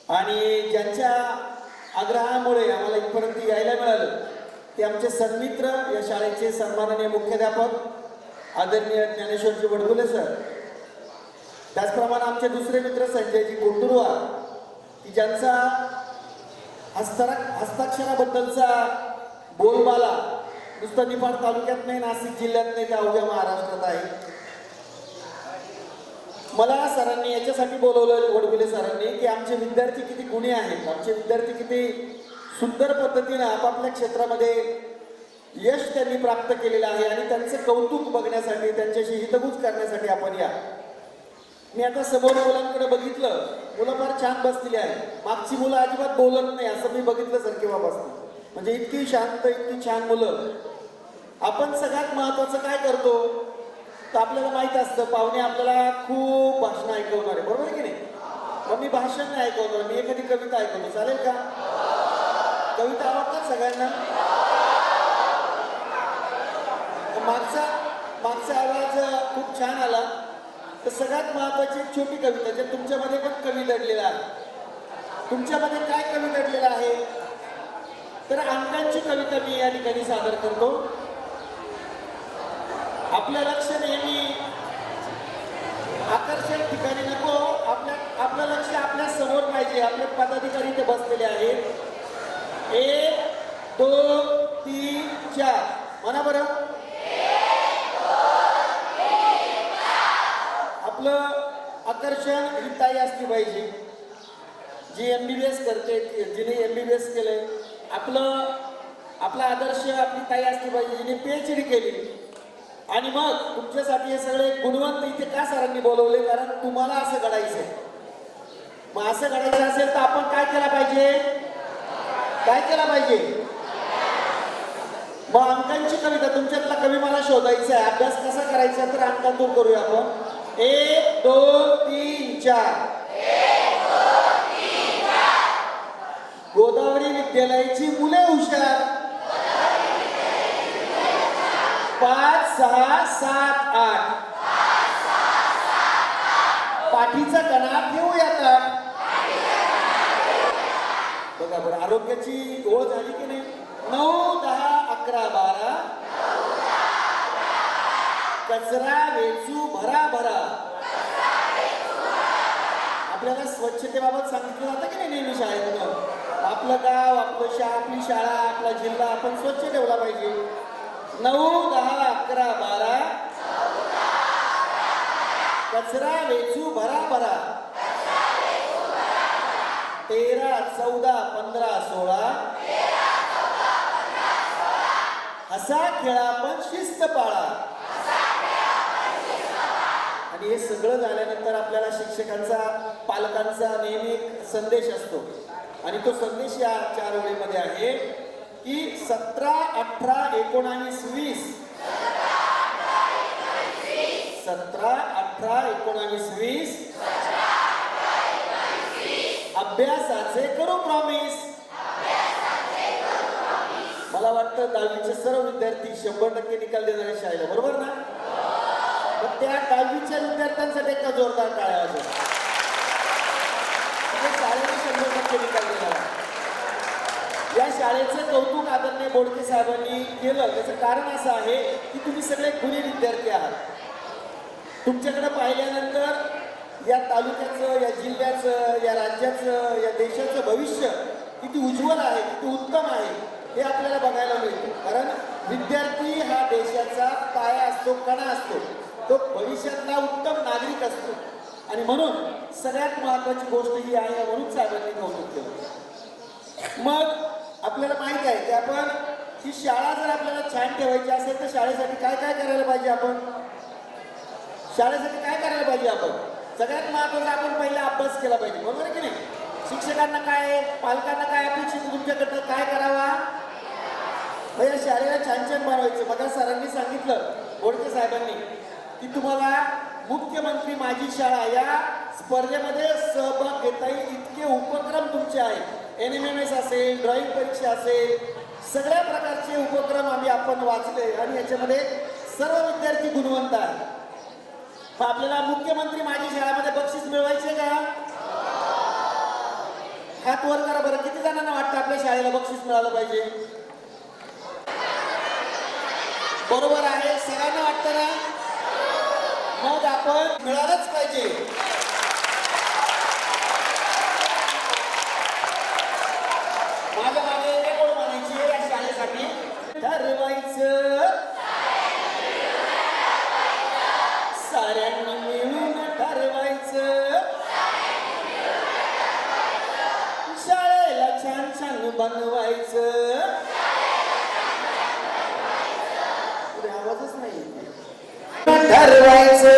आणि ज्यांच्या आग्रहामुळे आम्हाला इथपर्यंत यायला मिळालं ते आमचे सन्मित्र, या शाळेचे सन्माननीय मुख्याध्यापक आदरणीय ज्ञानेश्वरजी वडगुले सर. त्याचप्रमाणे आमचे दुसरे मित्र संजयजी कोंडुरवार, की ज्यांचा हस्ताक्षराबद्दलचा बोलबाला नुसतं निफाड तालुक्यात नाही, नाशिक जिल्ह्यात नाही, त्या अवघ्या महाराष्ट्रात आहे. मला सरांनी याच्यासाठी बोलवलं, वडविले सरांनी, की आमचे विद्यार्थी किती गुणी आहेत, आमचे विद्यार्थी किती सुंदर पद्धतीने आपापल्या क्षेत्रामध्ये यश त्यांनी प्राप्त केलेलं आहे आणि त्यांचं कौतुक बघण्यासाठी, त्यांच्याशी हितगुज करण्यासाठी आपण या. मी आता समोर मुलांकडे बघितलं, मुलं फार छान बसलेली आहे. मागची मुलं अजिबात बोलत नाही असं मी बघितलं सर केव्हा बसतं. म्हणजे इतकी शांत, इतकी छान मुलं. आपण सगळ्यात महत्वाचं काय करतो तर आपल्याला माहित असतं, पाहुणे आपल्याला खूप भाषण ऐकवणार आहे, बरोबर आहे की नाही? मग मी भाषण नाही ऐकवणार, मी एखादी कविता ऐकवतो, चालेल का? कविता आवडतात सगळ्यांना? मागचा आवाज खूप छान आला. तर सगळ्यात महत्वाची एक छोटी कविता, जे तुमच्यामध्ये पण कवी दडलेला आहे. तुमच्यामध्ये काय कवी दडलेला आहे? तर अंकांची कविता मी या ठिकाणी सादर करतो. आपलं लक्ष नेहमी आकर्षक ठिकाणी नको, आपलं लक्ष आपल्या समोर पाहिजे. आपले पदाधिकारी इथे बसलेले आहेत. 1 2 3 4 म्हणा बरं. आपलं आकर्षण ही ताई असली पाहिजे, जी MBBS करते, जिने MBBS केलंय. आपला आदर्श आपली ताई असली पाहिजे, जिने PhD केली. आणि मग तुमच्यासाठी हे सगळे गुणवंत इथे का सरांनी बोलवले? कारण तुम्हाला असं घडायचंय. मग असं घडायचं असेल तर आपण काय केलं पाहिजे? काय केलं पाहिजे? मग अंकांची कविता, तुमच्यातला कवी मला शोधायचा आहे. अभ्यास कसा करायचा तर अंकातून करूया आपण. 1 2 3 4 गोदावरी विद्यालयाची मुले हुशार. 5 6 7 8 पाठीचा कणा ठेवूया ताट. बघा बरं, आरोग्याची ओळ झाली की नाही? 9 10 11 12 कचरा वेचू भरा भरा. आपल्याला स्वच्छतेबाबत सांगितलं जातं की नाही नेहमी शाळेतनं? आपलं गाव, आपली शाळा, आपला जिल्हा आपण स्वच्छ ठेवला पाहिजे. 9 10 11 12 कचरा वेचू भरा भरा. 13 14 15 16 हसा खेळा पण शिस्त पाळा. आणि हे सगळं झाल्यानंतर आपल्याला शिक्षकांचा, पालकांचा नेहमी एक संदेश असतो. आणि तो संदेश या 4 ओळीमध्ये आहे की 17 18 19 20 17 18 19 20 अभ्यासाचे करू प्रॉमिस. मला वाटतं 10वीचे सर्व विद्यार्थी 100% निकाल देणारे शाळेला, बरोबर ना? मग त्या 10वीच्या विद्यार्थ्यांसाठी का जोरदार टाळ्या वाजवा. शाळेने 100% निकाल देणार. या शाळेचं कौतुक आदरणीय बोडके साहेबांनी केलं. त्याचं कारण असं आहे की तुम्ही सगळे गुणी विद्यार्थी आहात. तुमच्याकडे पाहिल्यानंतर या तालुक्याचं, या जिल्ह्याचं, या राज्याचं, या देशाचं भविष्य किती उज्ज्वल आहे, किती उत्तम आहे हे आपल्याला बघायला मिळतं. कारण विद्यार्थी हा देशाचा पाया असतो, कणा असतो. तो भविष्यातला उत्तम नागरिक असतो. आणि म्हणून सगळ्यात महत्वाची गोष्ट ही आहे, म्हणून साहेबांनी कौतुक केलं. मग आपल्याला माहित आहे की आपण ही शाळा जर आपल्याला छान ठेवायची असेल तर शाळेसाठी काय काय करायला पाहिजे? आपण शाळेसाठी काय करायला पाहिजे? आपण सगळ्यात महत्वाचं आपण पहिला अभ्यास केला पाहिजे, बरोबर आहे की नाही? शिक्षकांना काय, पालकांना काय अपेक्षित तुमच्याकडनं काय करावा? या शाळेला छान छान बनवायचं. मग सरांनी सांगितलं, बोडके साहेबांनी, की तुम्हाला मुख्यमंत्री माझी शाळा या स्पर्धेमध्ये सहभाग घेता येईल इतके उपक्रम तुमचे आहेत. NMMS असेल, ड्रॉइंग परीक्षा असेल, सगळ्या प्रकारचे उपक्रम आपण वाचले आणि याच्यामध्ये सर्व विद्यार्थी गुणवंत आहेत. आपल्याला मुख्यमंत्री माझी शाळेमध्ये बक्षीस मिळवायचे का? हात वर करा बरं. किती जणांना वाटतं आपल्या शाळेला बक्षीस मिळालं पाहिजे? बरोबर आहे, सगळ्यांना वाटतं ना? मग आपण मिळालंच पाहिजे. माझ्या मागे एक ओळ म्हणायची या शाळेसाठी, ठरवायचं साऱ्यांनी मिळून ठरवायचं. बनवायचं. पुढे आवाजच नाही. ठरवायचं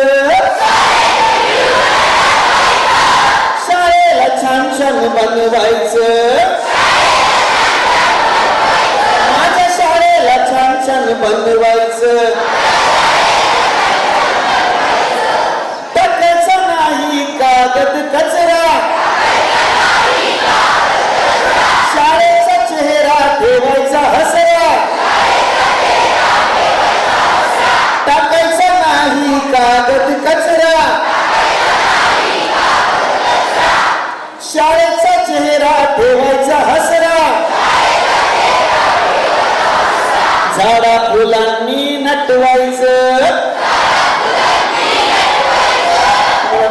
शाळेला छान छान बनवायचं. माझ्या शाळेला छान छान बनवायचं. टाकायचा नाही कागद कचरा. शाळेचा चेहरा ठेवायचा हसरा. टाकायचा नाही कागद कचरा. शाळेचा चेहरा ठेवायचा हसरा. झाडा फुलांनी नटवायचं.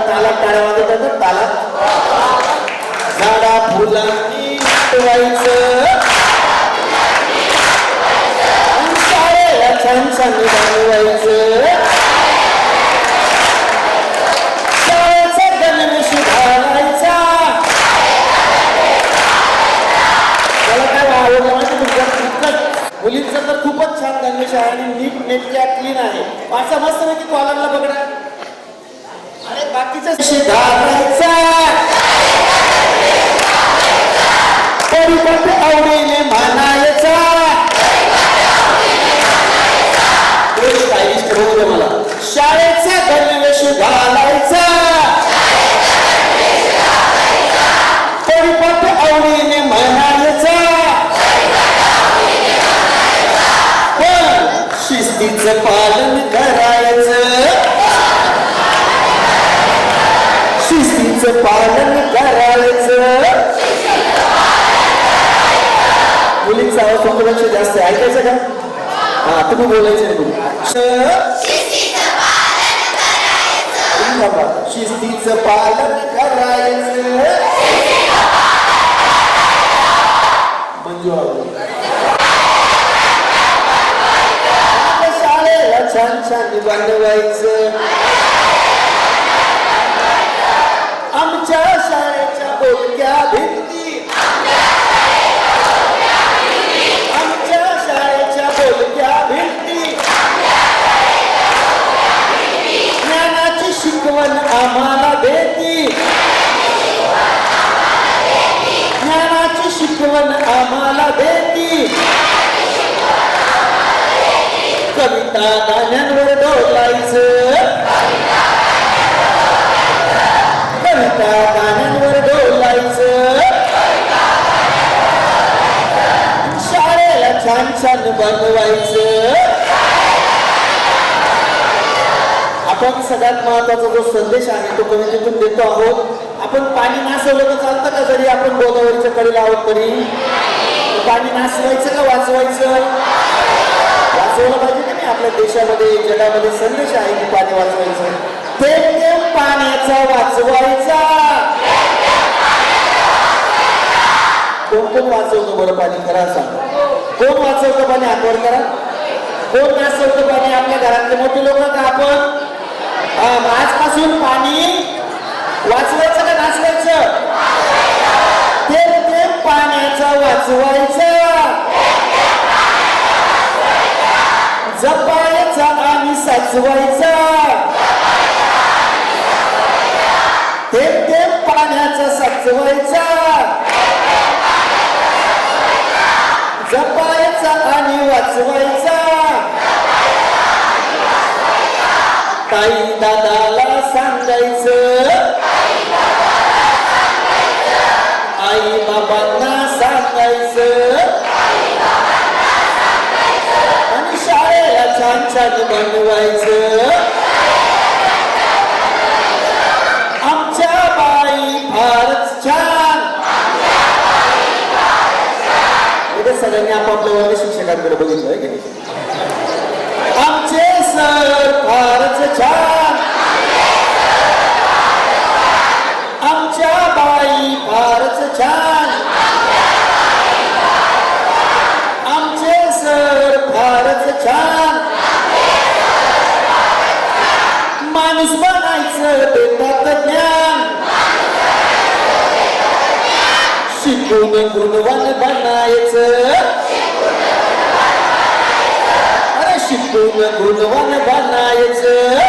ताला टाळ्या वाजत आहेत ताला. झाडा फुलांनी नटवायचं. शाळेला छान छान बनवायचं. शाळेचा गणवेश घालायचा. मला काय आवडलं माहिती तुमच्या मुलींचा तर खूपच छान गणवेश आहे आणि नीट नेटक्या क्लीन आहे. माझा मस्त पैकी कॉलरला बघा. अरे बाकीचा घालायचा. परिपक्व आवडीने म्हणायचा. मला शाळेचा गणवेश घालायचा. परिपक्व आवडीने म्हणायचा. पण शिस्तीचं पालन करायचं. शिस्तीचं पालन करायचं. मुलींचा आवाज तुमच्यापेक्षा जास्त आहे. ऐकायचं का? हा तुम्ही बोलायचं नाही. शिस्तीचं पालन करायचं. मंजू शाळेला छान छान बनवायचं. आमच्या शाळेच्या बोलक्या भिंती. आमच्या शाळेच्या बोलक्या भिंती. ज्ञानाची शिकवण आम्हाला देती. ज्ञानाची शिकवण आम्हाला देती. कविता गाण्यांवर डोलायचं. कविता गाण्यांवर डोलायचं. शाळेला छान छान बनवायचं. आपण सगळ्यात महत्वाचा जो संदेश आहे तो कवितेतून देतो आहोत. आपण पाणी नासवलं तर चालतं का? जरी आपण गोदावरीच्या कडेला आहोत तरी पाणी नासवायचं का वाचवायचं? वाचवलं पाहिजे की नाही? आपल्या देशामध्ये जगामध्ये संदेश आहे की पाणी वाचवायचं. थेंब थेंब पाण्याचा वाचवायचा. कोण कोण वाचवतो बरं पाणी? करा सांग. कोण वाचवतं पाणी? हातवर करा. कोण नासवतं पाणी? आपल्या घरातले मोठे लोक का आपण? आजपासून पाणी वाचवायचं का नासवायचं? थेंब थेंब पाण्याचा वाचवायचा. जपायचा आणि साचवायचा. थेंब थेंब पाण्याचा साचवायचा. जपायचा आणि वाचवायचा. ताई दादाला सांगायचं. आई बाबांना सांगायचं. आणि शाळेला छान छान बनवायचं. आमच्या बाई फारच छान. इथे सगळ्यांनी आपापल्या वर्ग शिक्षकांकडे बघितलं की नाही? आमचे सर फारच छान. आमच्या बाई फारच छान. आमचे सर फारच छान. माणूस बनायचं देतात ज्ञान. शिक शिकून गुणवान बनायचं, अरे शिकून गुणवान बनायचं,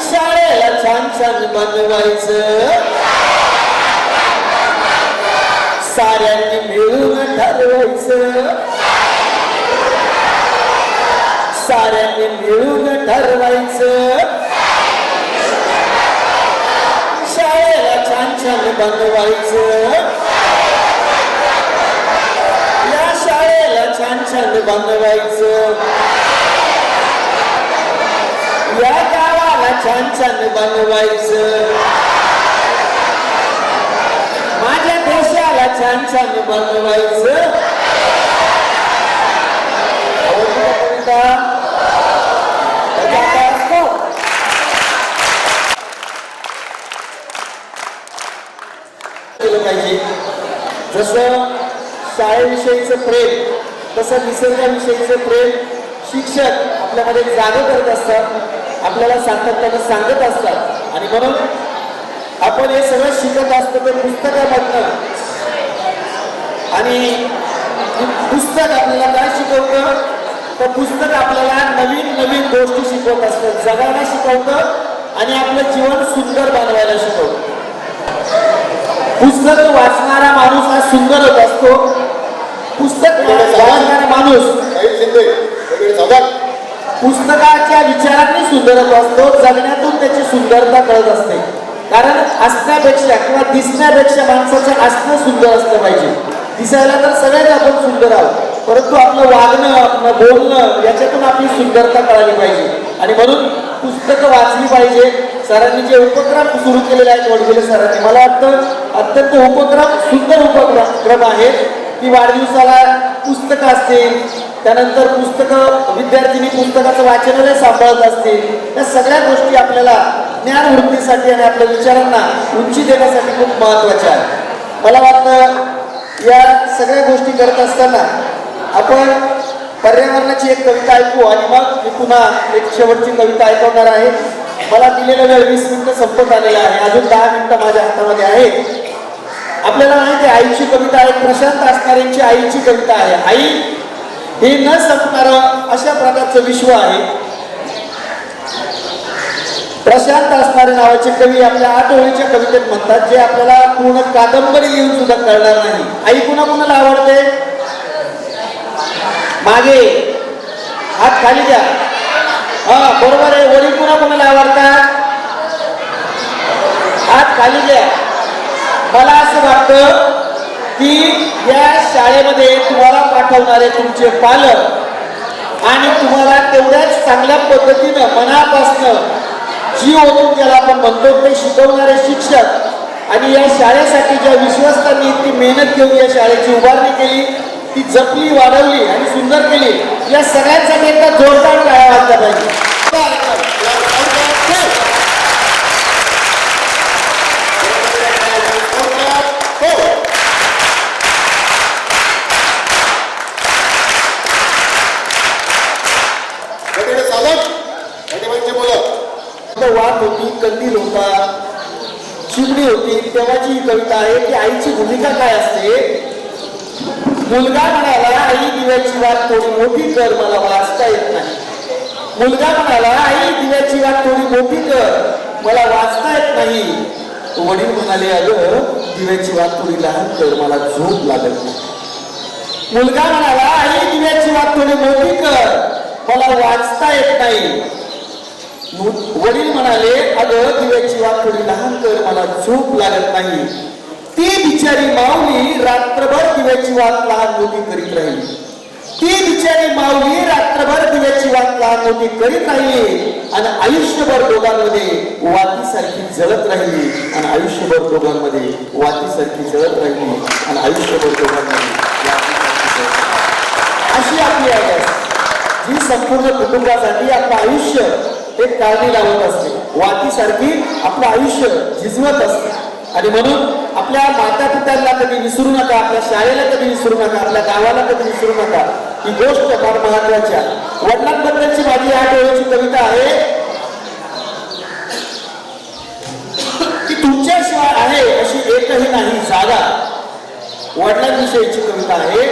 शाळेला छान छान बनवायचं, साऱ्यांनी मिळून ठरवायचं, साऱ्यांनी मिळून ठरवायचं, शाळेला छान छान बनवायचं, या शाळेला छान छान बनवायचं, या गावाला छान छान बनवायचं, माझ्या देशाला छान छान बनवायचं. आवडली का कविता? केलं पाहिजे. जसं शाळेविषयीचं प्रेम तसं निसर्गाविषयीचं प्रेम शिक्षक आपल्यामध्ये जागं करत असतात, आपल्याला सातत्यानं सांगत असतात. आणि म्हणून आपण हे सगळं शिकत असतो ते पुस्तकामधनं. आणि पुस्तक आपल्याला काय शिकवतं, तर पुस्तक आपल्याला नवीन नवीन गोष्टी शिकवत असतं, जगायला शिकवतं आणि आपलं जीवन सुंदर बनवायला शिकवतं. पुस्तक वाचणारा माणूस हा सुंदर होत असतो. पुस्तक वाचणारा माणूस पुस्तकाच्या विचारांनी सुंदर होत असतो, जगण्यातून त्याची सुंदरता कळत असते. कारण असण्यापेक्षा किंवा दिसण्यापेक्षा माणसाचं असणं सुंदर असलं पाहिजे. दिसायला तर सगळ्यात आपण सुंदर आहोत, परंतु आपलं वागणं, आपलं बोलणं याच्यातून आपली सुंदरता कळाली पाहिजे. आणि म्हणून पुस्तकं वाचली पाहिजे. सरांनी जे उपक्रम सुरू केलेले आहेत वडगुले सरांनी, मला वाटतं अत्यंत उपक्रम सुंदर उपक्रम आहेत. की वाढदिवसाला पुस्तकं असतील, त्यानंतर पुस्तकं विद्यार्थ्यांनी पुस्तकाचं वाचनालय सांभाळत असतील, या सगळ्या गोष्टी आपल्याला ज्ञानवृत्तीसाठी आणि आपल्या विचारांना उंची देण्यासाठी खूप महत्त्वाच्या आहेत. मला वाटतं या सगळ्या गोष्टी करत असताना आपण पर्यावरणाची एक कविता ऐकू आणि मग मी पुन्हा एक शेवटची कविता ऐकवणार आहे. मला दिलेला वेळ 20 मिनिटं संपत आलेला आहे, अजून 10 मिनिटं माझ्या हातामध्ये आहे. आपल्याला माहिती आहे आईची कविता आहे, प्रशांत असणाऱ्यांची आईची कविता आहे. आई हे न संपणारं अशा प्रकारचं विश्व आहे. प्रशांत असणारे नावाचे कवी आपल्या 8 ओळीच्या कवितेत म्हणतात, जे आपल्याला पूर्ण कादंबरी लिहून सुद्धा कळणार नाही. आई कुणाकुणाला आवडते? मागे हात खाली द्या. हा बरोबर आहे. वडील कुणाकुणाला आवडतात? हात खाली द्या. मला असं वाटतं की या शाळेमध्ये तुम्हाला पाठवणारे तुमचे पालक आणि तुम्हाला तेवढ्याच चांगल्या पद्धतीनं मनापासनं जीव ओतून ज्याला आपण म्हणतो ते शिकवणारे शिक्षक आणि या शाळेसाठी ज्या विश्वासांनी ती मेहनत घेऊन या शाळेची उभारणी केली, ती जपली, वाढवली आणि सुंदर केली, या सगळ्यांसाठी एकदा जोरदार टाळ्या वाजल्या पाहिजे. वाद होती, कंदील होता, चिमणी होती, तेव्हाची ही कविता आहे की आईची भूमिका काय असते. मुलगा म्हणाला आई दिव्याची वाट थोडी मोठी कर, मला वाचता येत नाही. मुलगा म्हणाला आई दिव्याची वाट थोडी मोठी कर, मला वाचता येत नाही. वडील म्हणाले अगं दिव्याची वाट थोडी लहान कर, मला झोप लागत नाही. मुलगा म्हणाला आई दिव्याची वाट थोडी मोठी कर, मला वाचता येत नाही. वडील म्हणाले अगं दिव्याची वाट थोडी लहान कर, मला झोप लागत नाही. ती बिचारी माऊली रात्रभर दिव्याची वाट लहान मोठी करीत राहिली. ती बिचारी माऊली रात्रभर दिव्याची वाट लहान मोठी करीत राहिली आणि आयुष्यभर दोघांमध्ये वातीसारखी जळत राहिली आणि आयुष्यभर दोघांमध्ये वातीसारखी जळत राहिली आणि आयुष्यभर दोघांमध्ये अशी आपली आई आहे जी संपूर्ण कुटुंबासाठी आपलं आयुष्य एक काळजी लावत असते, वातीसारखी आपलं आयुष्य झिजवत असते. आणि म्हणून आपल्या माता पित्यांना कधी विसरू नका, आपल्या शाळेला कधी विसरू नका, आपल्या गावाला कधी विसरू नका. ही गोष्ट फार महत्वाची आहे. वडिलांबद्दलची माझी 8 ओळीची कविता आहे की तुमच्याशिवाय आहे अशी एक वडिलांविषयीची कविता आहे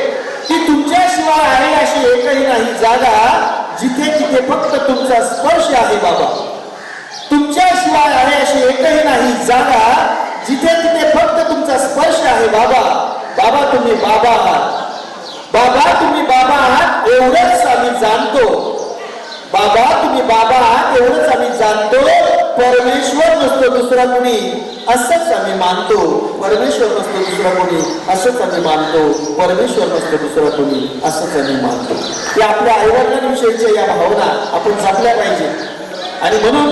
की तुमच्याशिवाय आहे अशी एकही नाही जागा जिथे तिथे फक्त तुमचा स्पर्श आहे बाबा. तुमच्याशिवाय आहे अशी एकही नाही जागा जिथे तिथे फक्त तुमचा स्पर्श आहे बाबा. बाबा तुम्ही बाबा आहात, बाबा तुम्ही बाबा आहात एवढंच आम्ही जाणतो. बाबा तुम्ही बाबा आहात एवढंच आम्ही जाणतो. परमेश्वर नसतो दुसरा कोणी असंच आम्ही मानतो. परमेश्वर नसतो दुसरा कोणी असंच आम्ही मानतो. परमेश्वर नसतो दुसरा कोणी असंच आम्ही मानतो. या आपल्या आईवडिलांविषयीच्या या भावना आपण जपल्या पाहिजे. आणि म्हणून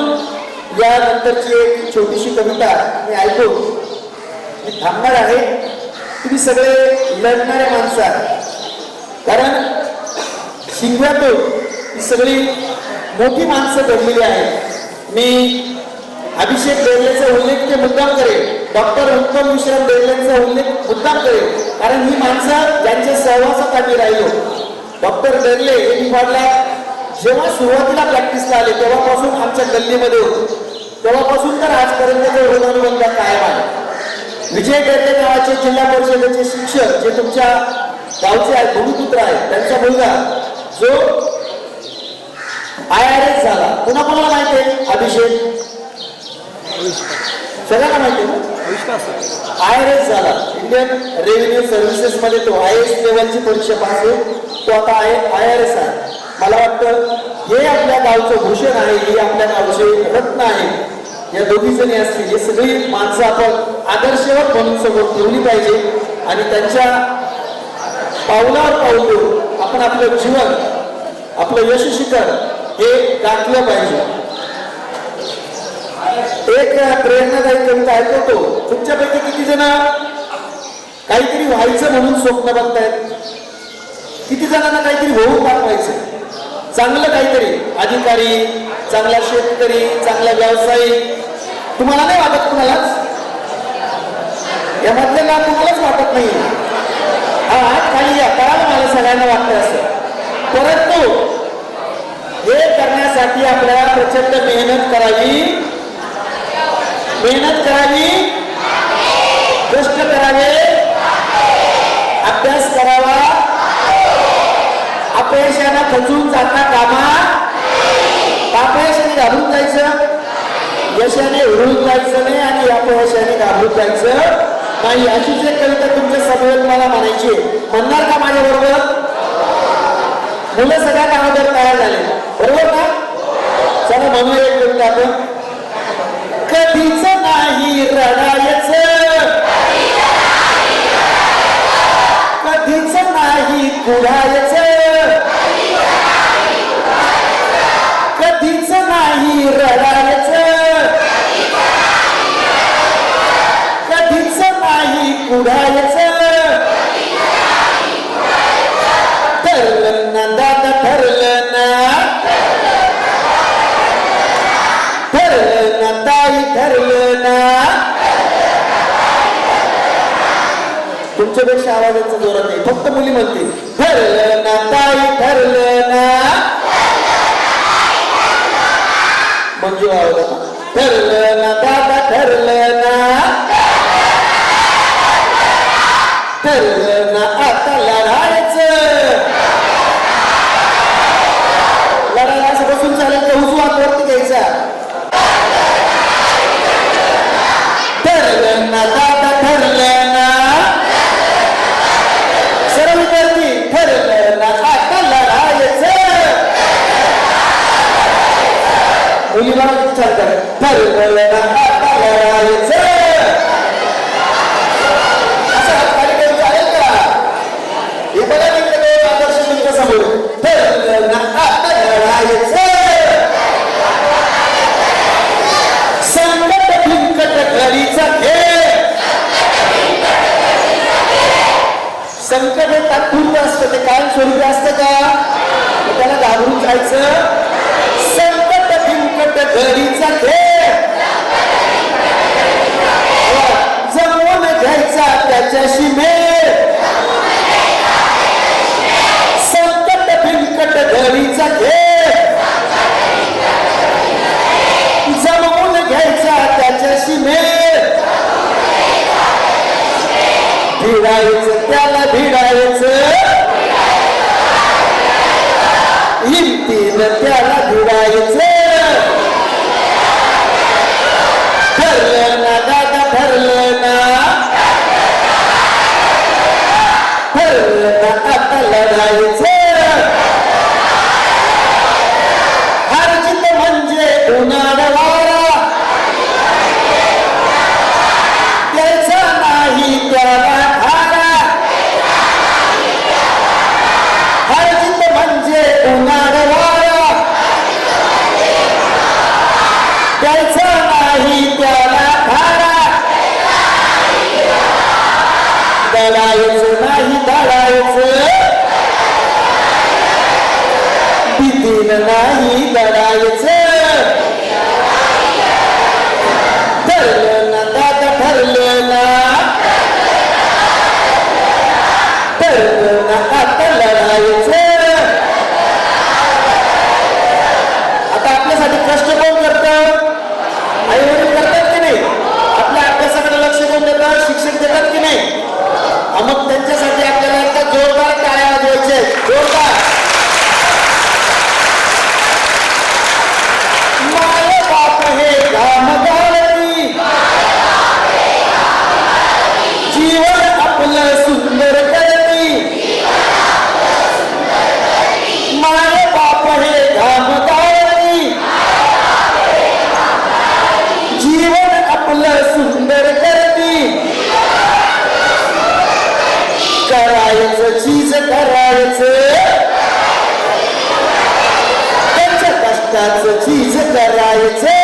या नंतरची एक छोटीशी कविता मी ऐकू मी थांबणार आहे. तुम्ही सगळे लढणारे माणसं आहात, कारण शिंगव्यातून ही सगळी मोठी माणसं घडलेली आहेत. मी अभिषेक बेर्लेचा उल्लेख ते मुद्दाम करेन, डॉक्टर उत्तम विश्राम बेर्लेचा उल्लेख मुद्दाम करेन, कारण ही माणसं ज्यांच्या सहवासात आम्ही राहिलो. डॉक्टर बेर्ले हे निफाडला जेव्हा सुरुवातीला प्रॅक्टिसला आले तेव्हापासून आमच्या गल्लीमध्ये होते. तेव्हापासून तर आजपर्यंत ऋणानुबंध कायम आहे. विजय बेर्ले नावाचे जिल्हा परिषदेचे शिक्षक जे तुमच्या गावचे आहेत, भूमिपुत्र आहेत, त्यांचा मुलगा जो IRS झाला. कोणाकोणाला माहिती आहे? अभिषेक सगळ्यांना माहिती आहे ना? IRS झाला, इंडियन रेव्हेन्यू सर्व्हिसेस मध्ये तो IAS लेवलची परीक्षा पास आहे. तो आता IRS आहे. मला वाटतं हे आपल्या गावचं भूषण आहे, हे आपल्या गावचे रत्न आहे. या दोघी जणी असतील, हे सगळी माणसं आपण आदर्शवत म्हणून समोर ठेवली पाहिजे आणि त्यांच्या पावलावर पाऊल देऊन आपण आपलं जीवन, आपलं यश शिखर हे गाठलं पाहिजे. एक प्रेरणादायी कविता ऐकवतो. तुमच्यापैकी किती जण काहीतरी व्हायचं म्हणून स्वप्न बघतायत? किती जणांना काहीतरी होऊन दाखवायचं, चांगलं काहीतरी, अधिकारी, चांगला शेतकरी, चांगला व्यावसायिक? तुम्हाला नाही वाटत? कुणालाच यामधल्या तुम्हालाच वाटत नाही? हा खाली या, कळालं मला, सगळ्यांना वाटतं असं. परंतु हे करण्यासाठी आपल्याला प्रचंड मेहनत करावी, कष्ट करावे, अभ्यास करावा. अपयशाने खचून जाता कामा. अपयशाने घाबरून जायचं, यशाने हुरून जायचं नाही आणि अपयशाने घाबरून जायचं नाही. अशीच एक कविता तुमच्या समोर मला म्हणायची. म्हणणार का माझ्या बरोबर? मुलं सगळ्या कामावर तयार झाले, बरोबर ना? चला म्हणूया एक कविता आपण. कधीच नाही रडायचं, कधीच नाही कुढायचं, कधीच नाही रडायचं, कधीच नाही कुढायचं. ठरलं ना दादा, ठरलं ना, ठरलं ना ताई, ठरलं ना. तुमच्यापेक्षा आवाजाचा जोरात नाही, फक्त मुली म्हणते ठरलं ना ताई, ठरलं ना. मंजू आवाज, ठरलं ना दादा, ठरलं ना, ठरलं ना आता लढायचं. लढायला असं बसून चालेल का? उजवा हात वरती घ्यायचा. ठरलं ना दादा, ठरलं ना. सर्व विद्यार्थी ठरलं ना आता लढायचं. मुलीला विचार कर, ठरलं ना आता लढायचं. असं खाली काही चालेल का? हे बघा तिकडे आदर्श तुमच्या समोर. ठरलं ना आता लढायचं. संकट भिंकट घडीचा खेळ. संकट हे तात्पुरतं असतं, ते कायमस्वरूपी असतं का? त्याला घाबरून जायचं. संकट भिंकट घडीचा खेळ जमवून घ्यायचा त्याच्याशी मेळ. संकट भिंकट घडीचा खेळ जमवून घ्यायचा त्याच्याशी मेळ. भिडायचं दडायचं हारजीत म्हणजे उन्हाळ वारा द्यायचा नाही त्याला खारा हारजीत म्हणजे उन्हाळ वारा द्यायचा नाही त्याला खारा दडायचं नाही दडायचं भीतीन नाही दडायचं ठरलं ना दादा ठरलं ना ठरलं ना आता लढायचं आता आपल्यासाठी कष्ट कोण करतं आई वडील करतात की नाही आपल्या अभ्यासाकडे लक्ष कोण देतात शिक्षक देतात की नाही मग त्यांच्यासाठी आपल्याला एकदा जोरदार टाळ्या वाजवायचे जोरदार माय बाप हे घाम गाळती जीवन आपलं सुंदर करती माय बाप हे घाम गाळती जीवन आपलं सुंदर करती करायचं चीज करायचं त्यांच्या कष्टाचं चीज करायचं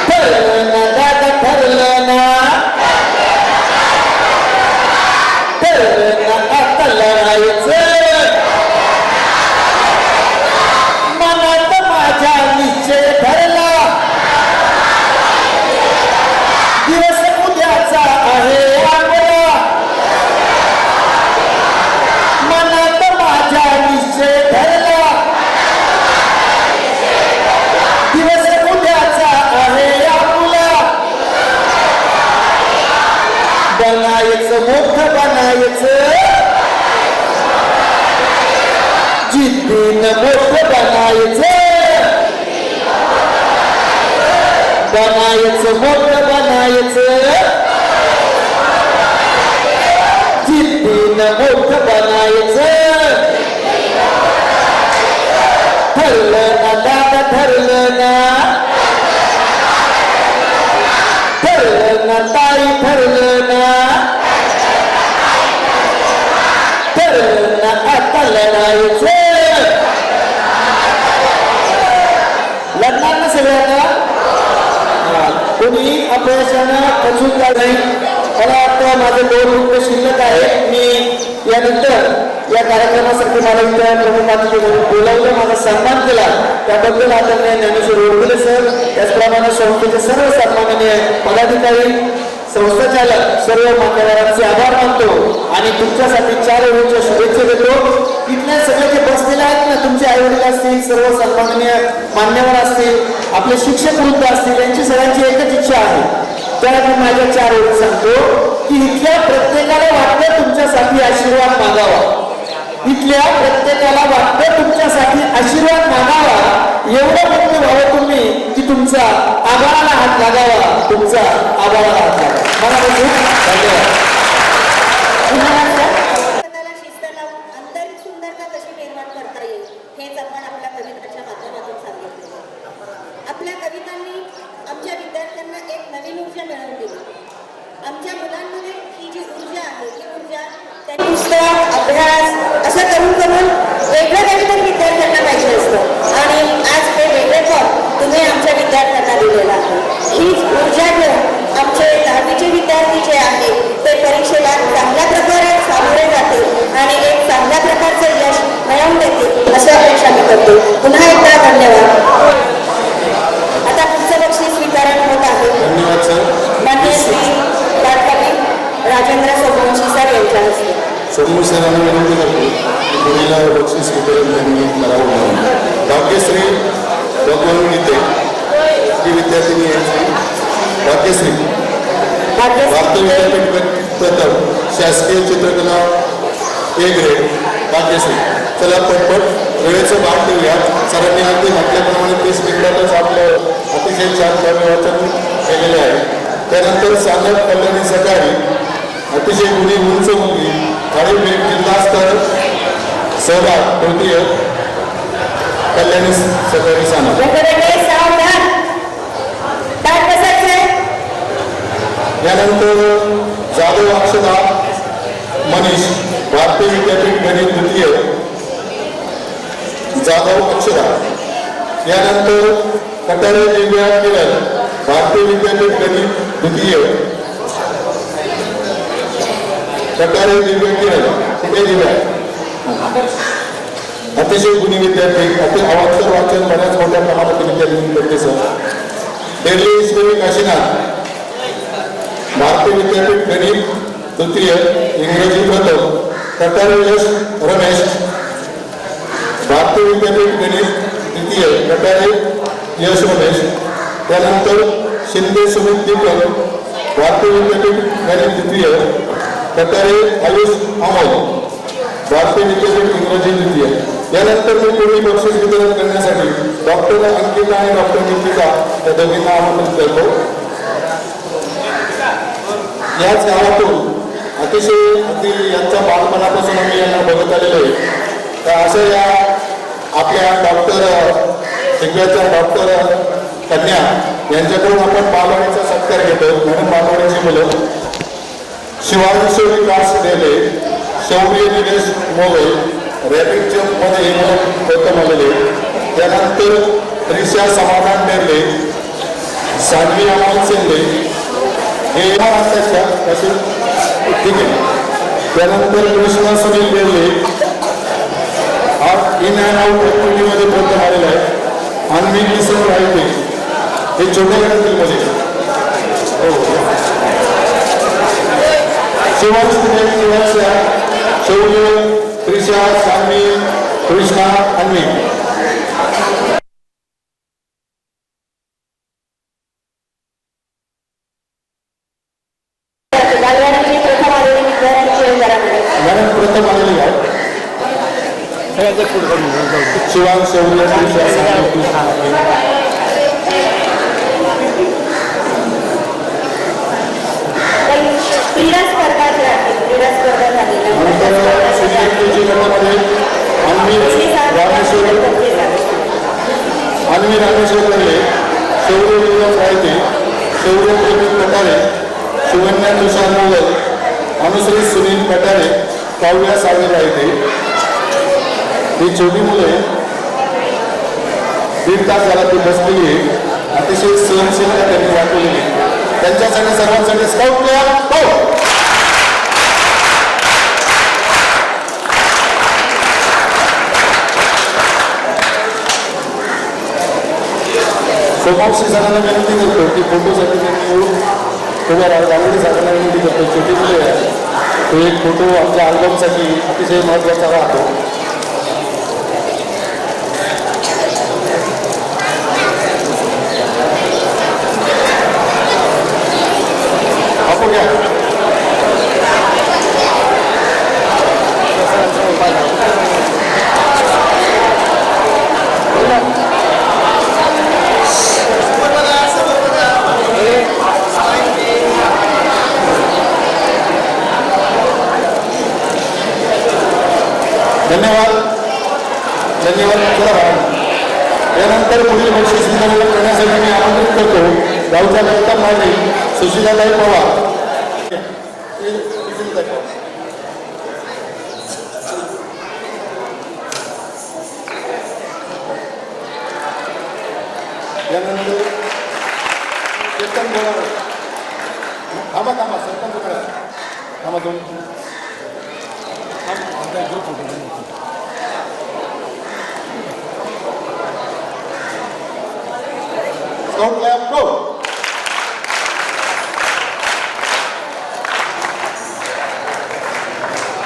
ठरलं ना दादा ठरलं ना ठरलं ना आता लढायचं मनात माझ्या निश्चय ठरला दिवस उद्याचा आहे आपला मनात माझ्या निश्चय ठरला दिवस उद्याचा आहे आपला बनायचं मोठं बनायचं जिद्दीनं मोठं बनायचं बनायचं मोठं बनायचं जिद्दीनं मोठं बनायचं ठरलं ना दादा ठरलं ना ठरलं ना ताई ठरलं ना ठरलं ना आता लढायचं लढणार ना सगळ्यांना कोणी अपयशानं खचून जात नाही मला वाटतं माझे 2 मिनिटं शिल्लक आहेत मी यानंतर या कार्यक्रमासाठी मला इथं प्रमुखांनी बोलावलं माझा सन्मान केला त्याबद्दल आदरणीय ज्ञानेश्वर ओळखले सर त्याचप्रमाणे संस्थेचे सर्व सन्माननीय पदाधिकारी संस्थाचालक सर्व मान्यवरांचे आभार मानतो आणि तुमच्यासाठी 4 वेळच्या शुभेच्छा देतो इथले सगळे जे बसलेले आहेत ना तुमचे आई वडील असतील सर्व सन्माननीय मान्यवर असतील आपले शिक्षक वृंद असतील यांची सगळ्यांची एकच इच्छा आहे त्या मी माझ्या 4 वेळी सांगतो की इथल्या प्रत्येकाला वाटतं तुमच्यासाठी आशीर्वाद मागावा इथल्या प्रत्येकाला वाटतं तुमच्यासाठी आशीर्वाद मागावा एवढं मोठं व्हावं तुम्ही की तुमचा आभाळाला हात लागावा तुमचा आभाळाला हात लागावा मला धन्यवाद स्वतःला शिस्त लावून आंतरिक सुंदरता कशी निर्माण करता येईल हेच आपण आपल्या कविताच्या माध्यमातून सांगितले आपल्या कवितांनी आमच्या विद्यार्थ्यांना एक नवीन ऊर्जा मिळवून दिली आमच्या मुलांमध्ये ही जी ऊर्जा आहे ती ऊर्जा त्यांनी पुस्तक अभ्यास असं करून करून वेगळं काहीतरी विद्यार्थ्यांना पाहिजे असतं आणि आज हे वेगळे फॉर्म तुम्ही आमच्या विद्यार्थ्यांना दिलेलं आहे हीच ऊर्जा घेऊन आमचे 10वीचे विद्यार्थी जे आहेत ते परीक्षेला चांगल्या प्रकारे सामोरे जातील आणि एक चांगल्या प्रकारचं यश मिळवून देतील अशी अपेक्षा मी करतो पुन्हा एकदा धन्यवाद आता पुढचं बक्षीस वितरण होत आहे धन्यवाद सर माननीय श्री कवी राजेंद्र सोमवंशी सर यांच्या हस्ते सोमू सरांना विनंती करतो की पुढील बक्षीस वितरण त्यांनी करावं म्हणून भाग्यश्री भगवान गीते ही विद्यार्थिनी यांची भाग्यश्री भारत विद्यापीठ प्रथम शासकीय चित्रकला A ग्रेड भाग्यश्री चला पटपट वेळेचं भाग देऊया सरांनी अगदी म्हटल्याप्रमाणे 30 मिनिटातच आपलं अतिशय छान कवी वाचन केलेले आहे त्यानंतर सागर कल्याणी सकाळी अतिशय गुणी उंच मुलगी शाळेत जिल्हास्तर सहभाग तृतीय कल्याणी सहकारी साना. वेगवेगळे सावधान ताट बसायचे. यानंतर जाधव अक्षदा मनीष भारतीय विद्यापीठ गणित द्वितीय जाधव अक्षदा. यानंतर कटारे दिव्या किरण भारतीय विद्यापीठ गणित द्वितीय कटारे दिव्या किरण कुठे दिव्या अतिशय गुणी विद्यार्थी अति अवांतर वाचन बऱ्याच मोठ्या प्रमाणात विद्यार्थी करते सर. दिल्ली ईश्वरी काशीनाथ भारतीय विद्यापीठ गणित तृतीय इंग्रजी प्रथम कटारे यश रमेश भारतीय विद्यापीठ गणित द्वितीय कटारे यश रमेश. त्यानंतर शिंदे सुमित दीपक भारतीय विद्यापीठ गणित द्वितीय कटारे आयुष अमोल भारतीय विद्यापीठ इंग्रजी द्वितीय. यानंतर मी पुढील बक्षीस वितरण करण्यासाठी डॉक्टर अंकिता आणि डॉक्टर निकिता या दोघींना आमंत्रित करतो. याच गावातून अतिशय अगदी यांच्या बालपणापासून आम्ही यांना बघत आलेलो आहे. तर असं या आपल्या डॉक्टर शिकव्याच्या डॉक्टर कन्या यांच्याकडून आपण बालवाडीचा सत्कार घेतो. म्हणून बालवाडीची मुलं शिवाजी विकास रेले शौर्य निलेश मोगल रॅपिड जम्पमध्ये हे मुलं प्रथम आलेले. त्यानंतर रिषा समाधान डेरले सानवी अमोल शिंदे हे महाराष्ट्राच्या असून ठीक आहे. त्यानंतर कृष्णा सुनील बेर्ले हा इन अँड आउट ऍक्टिव्हिटीमध्ये प्रथम आलेला आहे. अन्वी किसन रायते हे छोट्या गटातील मध्ये शिवाजी शौर्य त्रिशा सान्वी कृष्णा अन्वी. बालवाडीचे प्रथम आलेले विद्यार्थी प्रथम आलेली आहे शिवांग शौर्य त्रिशा सान्वी कृष्णा अन्वी. क्रीडा स्पर्धा क्रीडा स्पर्धा झालेल्या अन्वी रामेश्वर करले शौर्य विलास रायते शौर्य प्रवीण कटारे शिवन्या तुषार मोगल अनुश्री सुनील कटारे काव्या सागर रायते. ही छोटी मुले 1.5 तास झाला ती बसलेली आहे. अतिशय सहनशीलता त्यांनी दाखवलेली. त्यांच्यासाठी सर्वांसाठी स्काउट प्लेअर सोमाक्षी सरांना विनंती करतो की फोटोसाठी त्यांनी येऊन उभ्या राहून सरांना विनंती करतो. छोटी मुले आहे तो एक फोटो आमच्या अल्बमसाठी अतिशय महत्त्वाचा राहतो. आपण घ्या धन्यवाद धन्यवाद. चला यानंतर पुढील बक्षीस वितरण करण्यासाठी मी आमंत्रित करतो गावच्या कविता मांडे सुशीलाताई पवार. यानंतर कीर्तन बोलावे. थांबा थांबा सरपंच करा थांबा दोन स्काउट लॅब गो.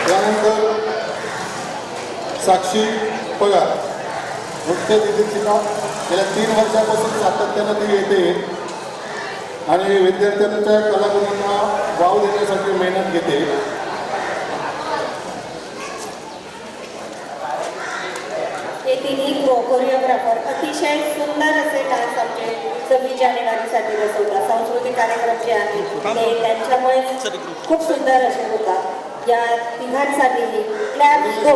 त्यानंतर साक्षी पगार नृत्य दिदीचिका गेल्या 3 वर्षापासून सातत्यानं ती येते आणि विद्यार्थ्यांच्या कलागुणांना वाव देण्यासाठी मेहनत घेते. हे तिन्ही कोरिओग्राफर अतिशय सुंदर असे डान्स आमचे 26 जानेवारीसाठी बसवतात. सांस्कृतिक कार्यक्रम जे आहेत ते त्यांच्यामुळे खूप सुंदर असे होतात. या तिघांसाठी क्लॅप्स गो.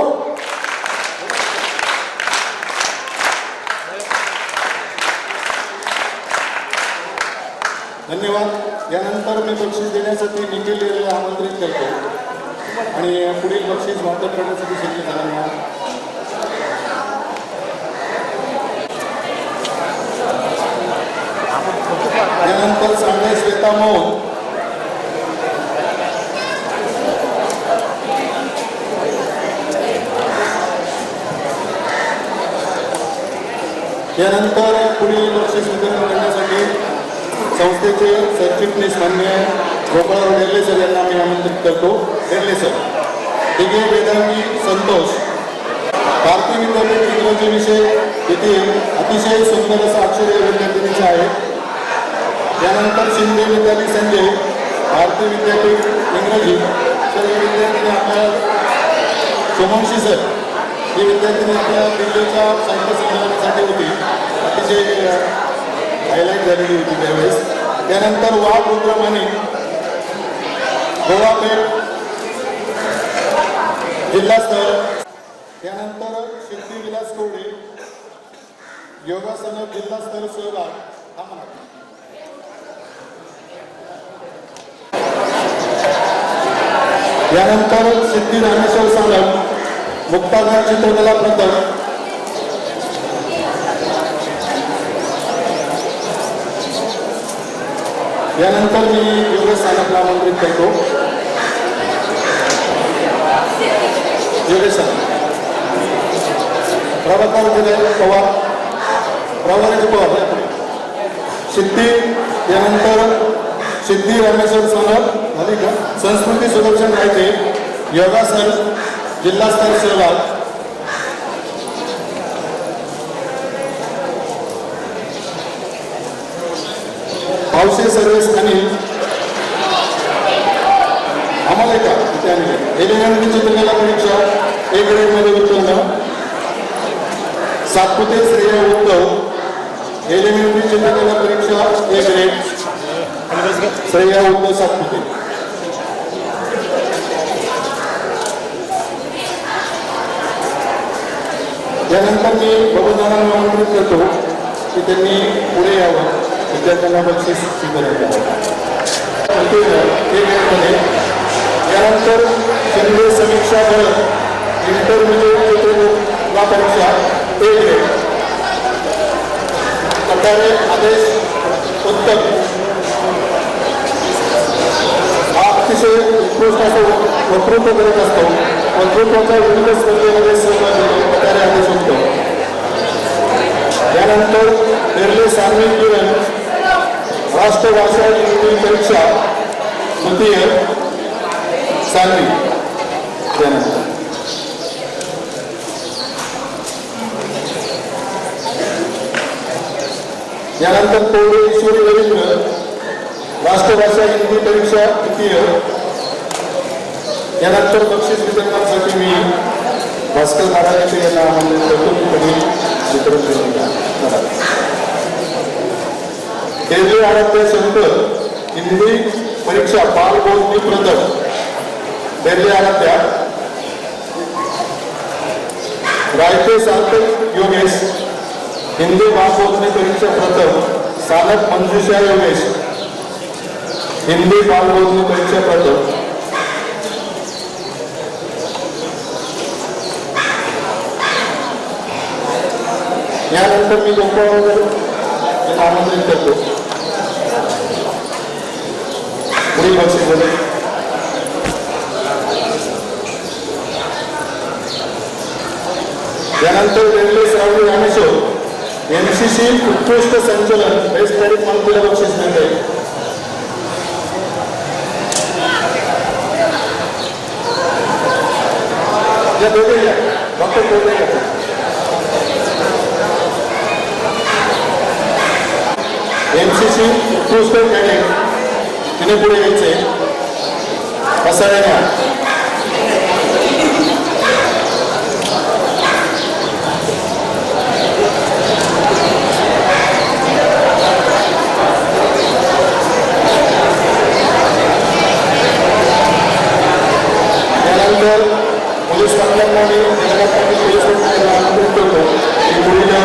धन्यवाद. यानंतर मी बक्षीस देण्यासाठी निखिल यांना आमंत्रित करतो आणि पुढील बक्षीस वाटप करण्यासाठी संधी झाला. यानंतर सांगणे श्वेता मौन. यानंतर पुढील बक्षीस वितरण करण्यासाठी संस्थेचे सरचिटणीस मान्य गोपाळराव डेर्ले सर यांना मी आमंत्रित करतो. डेर्ले सर. दिघे वेदांगी संतोष. भारतीय विद्यापीठ इंग्रजी विषय येथील अतिशय सुंदर असं अक्षर या विद्यार्थिनीचे आहे. यानंतर शिंदे मिताली संजय. भारतीय विद्यापीठ इंग्रजी. तर ही विद्यार्थिनी आपल्या सोमवंशी सर ही विद्यार्थिनी आपल्या दिल्लीच्या साहित्य संमेलनासाठी होती. अतिशय हायलाईट झालेली होती त्यावेळेस. त्यानंतर वाघ रुद्रमाने गोवापेठ जिल्हास्तर. त्यानंतर सिद्धिविलास कवडे योगासन जिल्हास्तर सहभाग. हा म्हणा. यानंतर सिद्धी रामेश्वर सालम मुक्तागार चित्रकला प्रथम. यानंतर मी योगेश सानपला आमंत्रित करतो. योगेश सानप. प्रभाकर विजय पवार. प्रभाकर पवार. सिद्धी. यानंतर सिद्धी रामेश्वर सानप झाली का. संस्कृती सुदर्शन रायते योगासन जिल्हास्तर सहभाग. पावसे सर्व्हिस अनिल आम्हाला का त्याने एलिमेंटरी चित्रकला परीक्षा ए ग्रेड मध्ये उत्पन्न. सातपुते श्रेया उद्धव एलिमेंटरी चित्रकला परीक्षा ए ग्रेड. श्रेया उद्धव सातपुते. यानंतर मी बबनदादांना आमंत्रित करतो की त्यांनी पुढे यावं. विद्यार्थ्यांना बक्षीस स्वीकारले. यानंतर शिंदे समीक्षा भरत इंटरमिजिएट चित्रकला परीक्षा ए ग्रेड. कटारे आदेश उत्तम. हा अतिशय उत्कृष्ट असं वक्तृत्व करत असतो. वक्तृत्वाच्या विविध स्पर्धेमध्ये सहभागी कटारे आदेश उत्तम. यानंतर डेर्ले सानवी किरण राष्ट्रभाषा इंग्रजी परीक्षा द्वितीय सानवी. यानंतर कोल्हे ईश्वरी रवींद्र राष्ट्रभाषा हिंदी परीक्षा द्वितीय. यानंतर बक्षीस वितरणासाठी मी भास्कर महाराज यांना आमंत्रित करतो. वितरण केंद्रीय आराध्य शंकर हिंदी परीक्षा बालबोधनी प्रथम. केंद्रीय आराध्या रायते सार्थक योगेश हिंदी बालबोधनी परीक्षा प्रथम. सानप मंजुषा योगेश हिंदी बालबोधनी परीक्षा प्रथम. यानंतर मी गोपाळ आमंत्रित करतो. पुढील बक्षीस. यानंतर डेर्ले श्रावणी रामेश्वर एमसीसी उत्कृष्ट संचलन बेस्ट मेरिट म्हणून बक्षीस मिळते. या दोघे डॉक्टर बोलले एमसीसी उत्कृष्ट कॅडेट तिने पुढे यायचे. कसाळ्या पाटलांना मी आमंत्रित करतो की मुलीला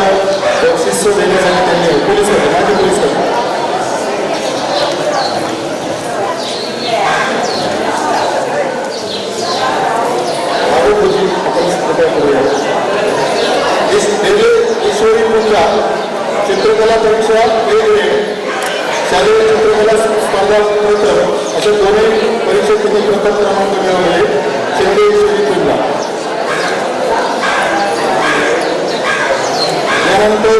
बक्षीस देण्यासाठी त्यांनी पोलीस माझे पोलीस ईश्वरी पूजा चित्रकला परीक्षा वेगवेगळे शालेय चित्रकला स्पर्धा नंतर अशा दोन्ही परीक्षेत तुम्ही प्रथम क्रमांक मिळवले शिंदे ईश्वरी पूजा. यानंतर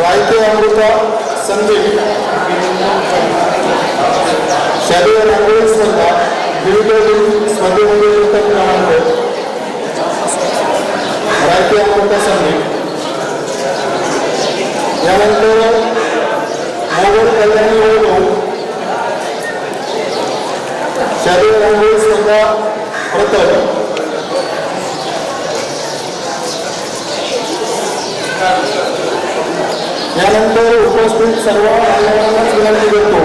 रायते अमृता संदीप शालेय रांगोळी स्पर्धा विविध स्पर्धेमध्ये प्रथम क्रमांक रायते अमृता संदीप. यानंतर मोगल कल्याणी वैभव शालेय रांगोळी स्पर्धा प्रथम. यानंतर उपस्थित सर्व मान्यवरांनाच विनंती करतो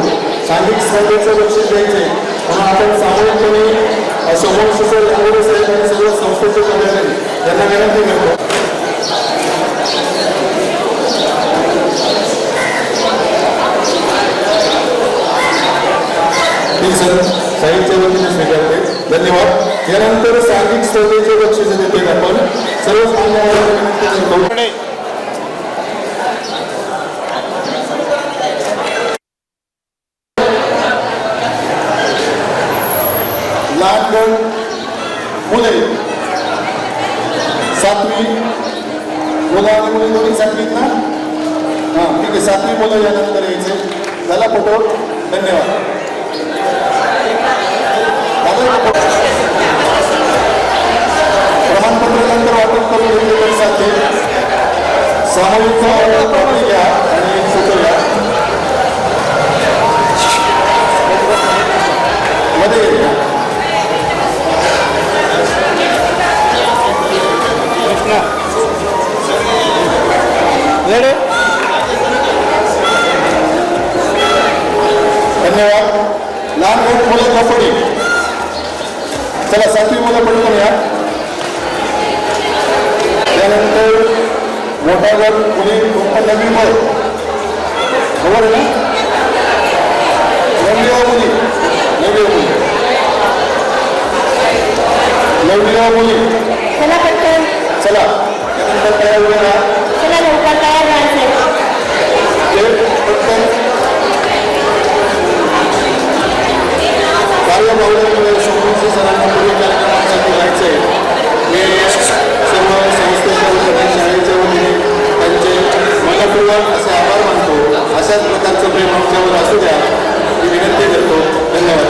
सांघिक स्पर्धेचं बक्षीस द्यायचे म्हणून आपण सामूहिकपणे समोर रांगोळी साहेब आणि सर्व संस्थेचे पदाधिकारी यांना विनंती करतो. सर साहित्य वतीने स्वीकारते. धन्यवाद. यानंतर सांघिक स्पर्धेचे बक्षीस देते आपण सर्व मान्यवरांना विनंती करतो. लहान मुले 7वी मुलं आणि मुली दोन्ही 7वीत ना हां ठीक आहे 7वी मुलं यानंतर यायचे झाला फोटो. धन्यवाद. प्रमाणपत्र नंतर वाटप करून घेतले साथे सामूहिक कॉपी घ्या आणि फोटो घ्या मध्ये घ्या. धन्यवाद. लहान मोठ मुलं कपडे चला 7वी मुलं पटकन या. त्यानंतर मोठा गट मुली नवी मुलं बरोबर आहे ना. नववीला मुली चला पटकन चला. त्यानंतर तयार होईल चला लवकर तयार राहायचं. पटकन कार्यभावनेमुळे समोरचे सरांना पुढील कार्यक्रमासाठी जायचं आहे. मी सर्व संस्थेच्या वतीने शाळेच्या वतीने त्यांचे मनपूर्वक असे आभार मानतो. अशाच प्रकारचं प्रेम आमच्यावर असू द्या ही विनंती करतो. धन्यवाद.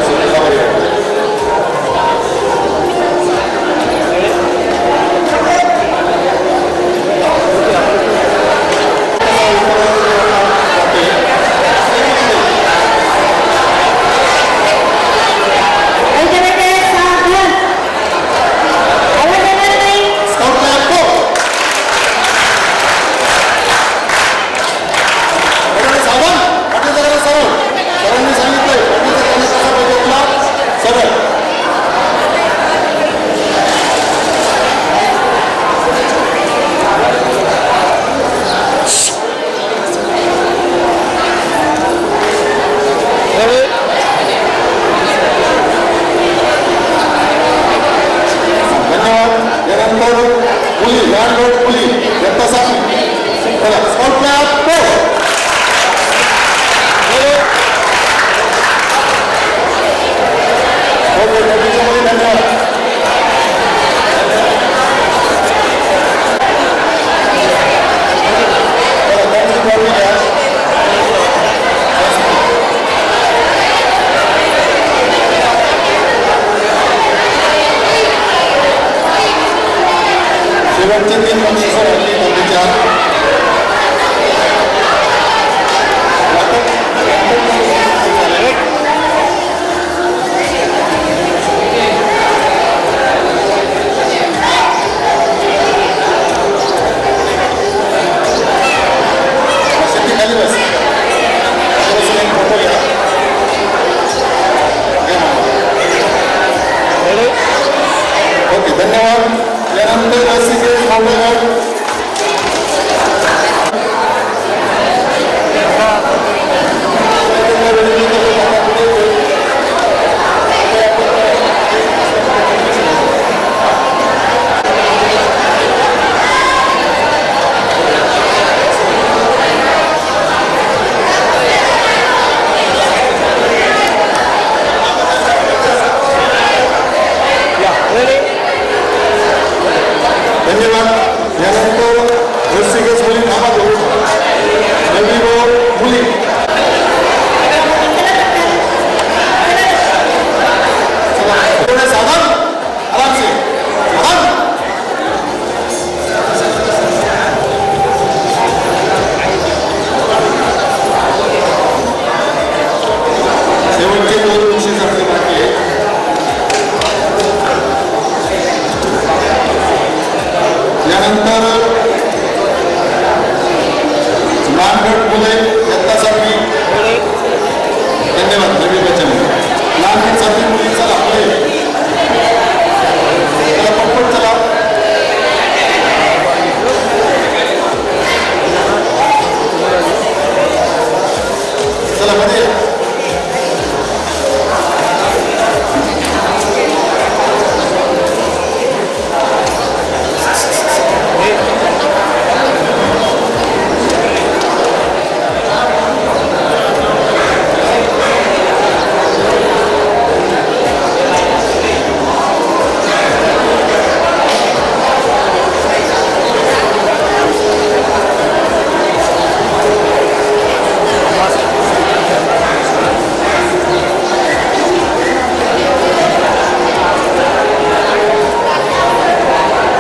शेवटचे 3 बक्षीस ओके. धन्यवाद. धन्यवाद. यानंतर रसिकेश भावनगर. धन्यवाद. यानंतर रसिकेश मुली थांबा देऊ. नवी मुली थोडे साधन आराम से साधन. शेवटचे 2 विषय आपले बाकी आहे. यानंतर नानगड मुले इयत्ता 7वी. धन्यवाद. नवी बच्चन नानगड 7वी मुली चला पुढे चला पटपट चला. चला मध्ये या.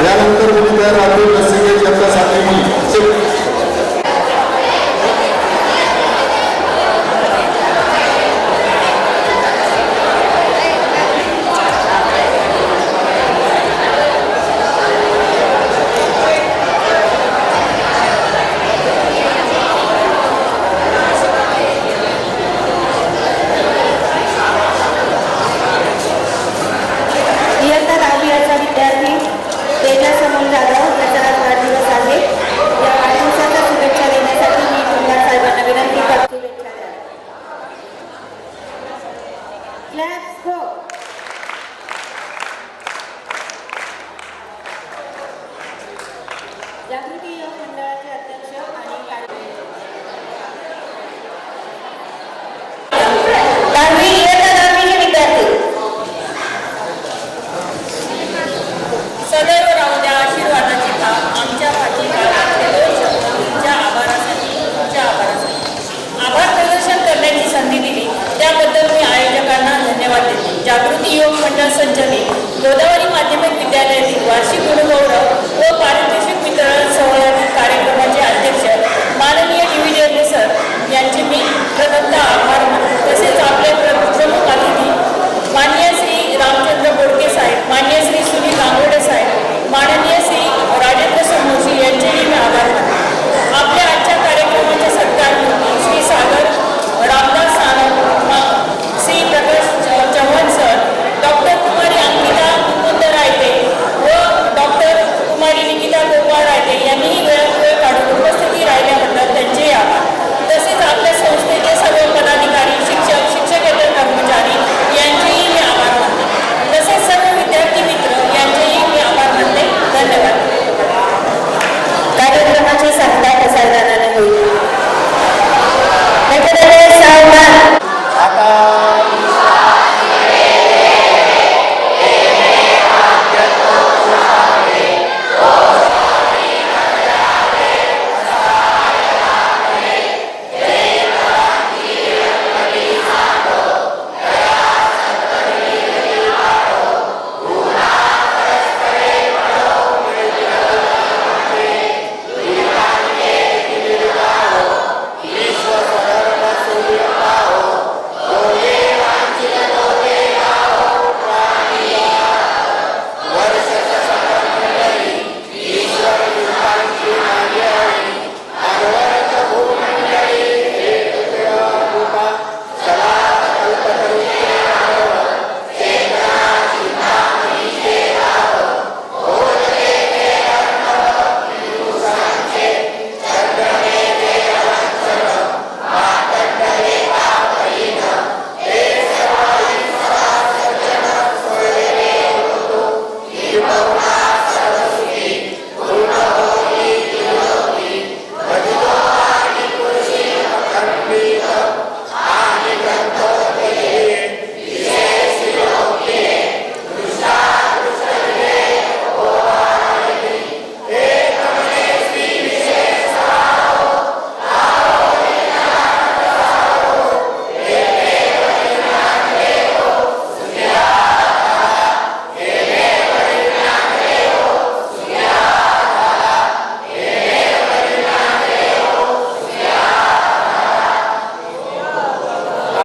यानंतर मुली तयार राहतील. रसिकेश इयत्ता 7वी मुली. इयत्ता 10वीचा विद्यार्थी तेजस अमोल जाधव याचा आज वाढदिवस आहे. या वाढदिवसाच्या शुभेच्छा देण्यासाठी मी कुंभार साहेबांना विनंती करतो. शुभेच्छा द्या. Let's go. जागृती योग मंडळाचे अध्यक्ष आणि इयत्ता 10वीचे विद्यार्थी सदैव राहू द्या आशीर्वादाची थाप आमच्या पाठीमागे तुमच्या आभारासाठी आभार प्रदर्शन करण्याची संधी दिली त्याबद्दल मी आयोजकांना धन्यवाद देते. जागृती योग मंडळ संचलित गोदावरी माध्यमिक विद्यालयातील वार्षिक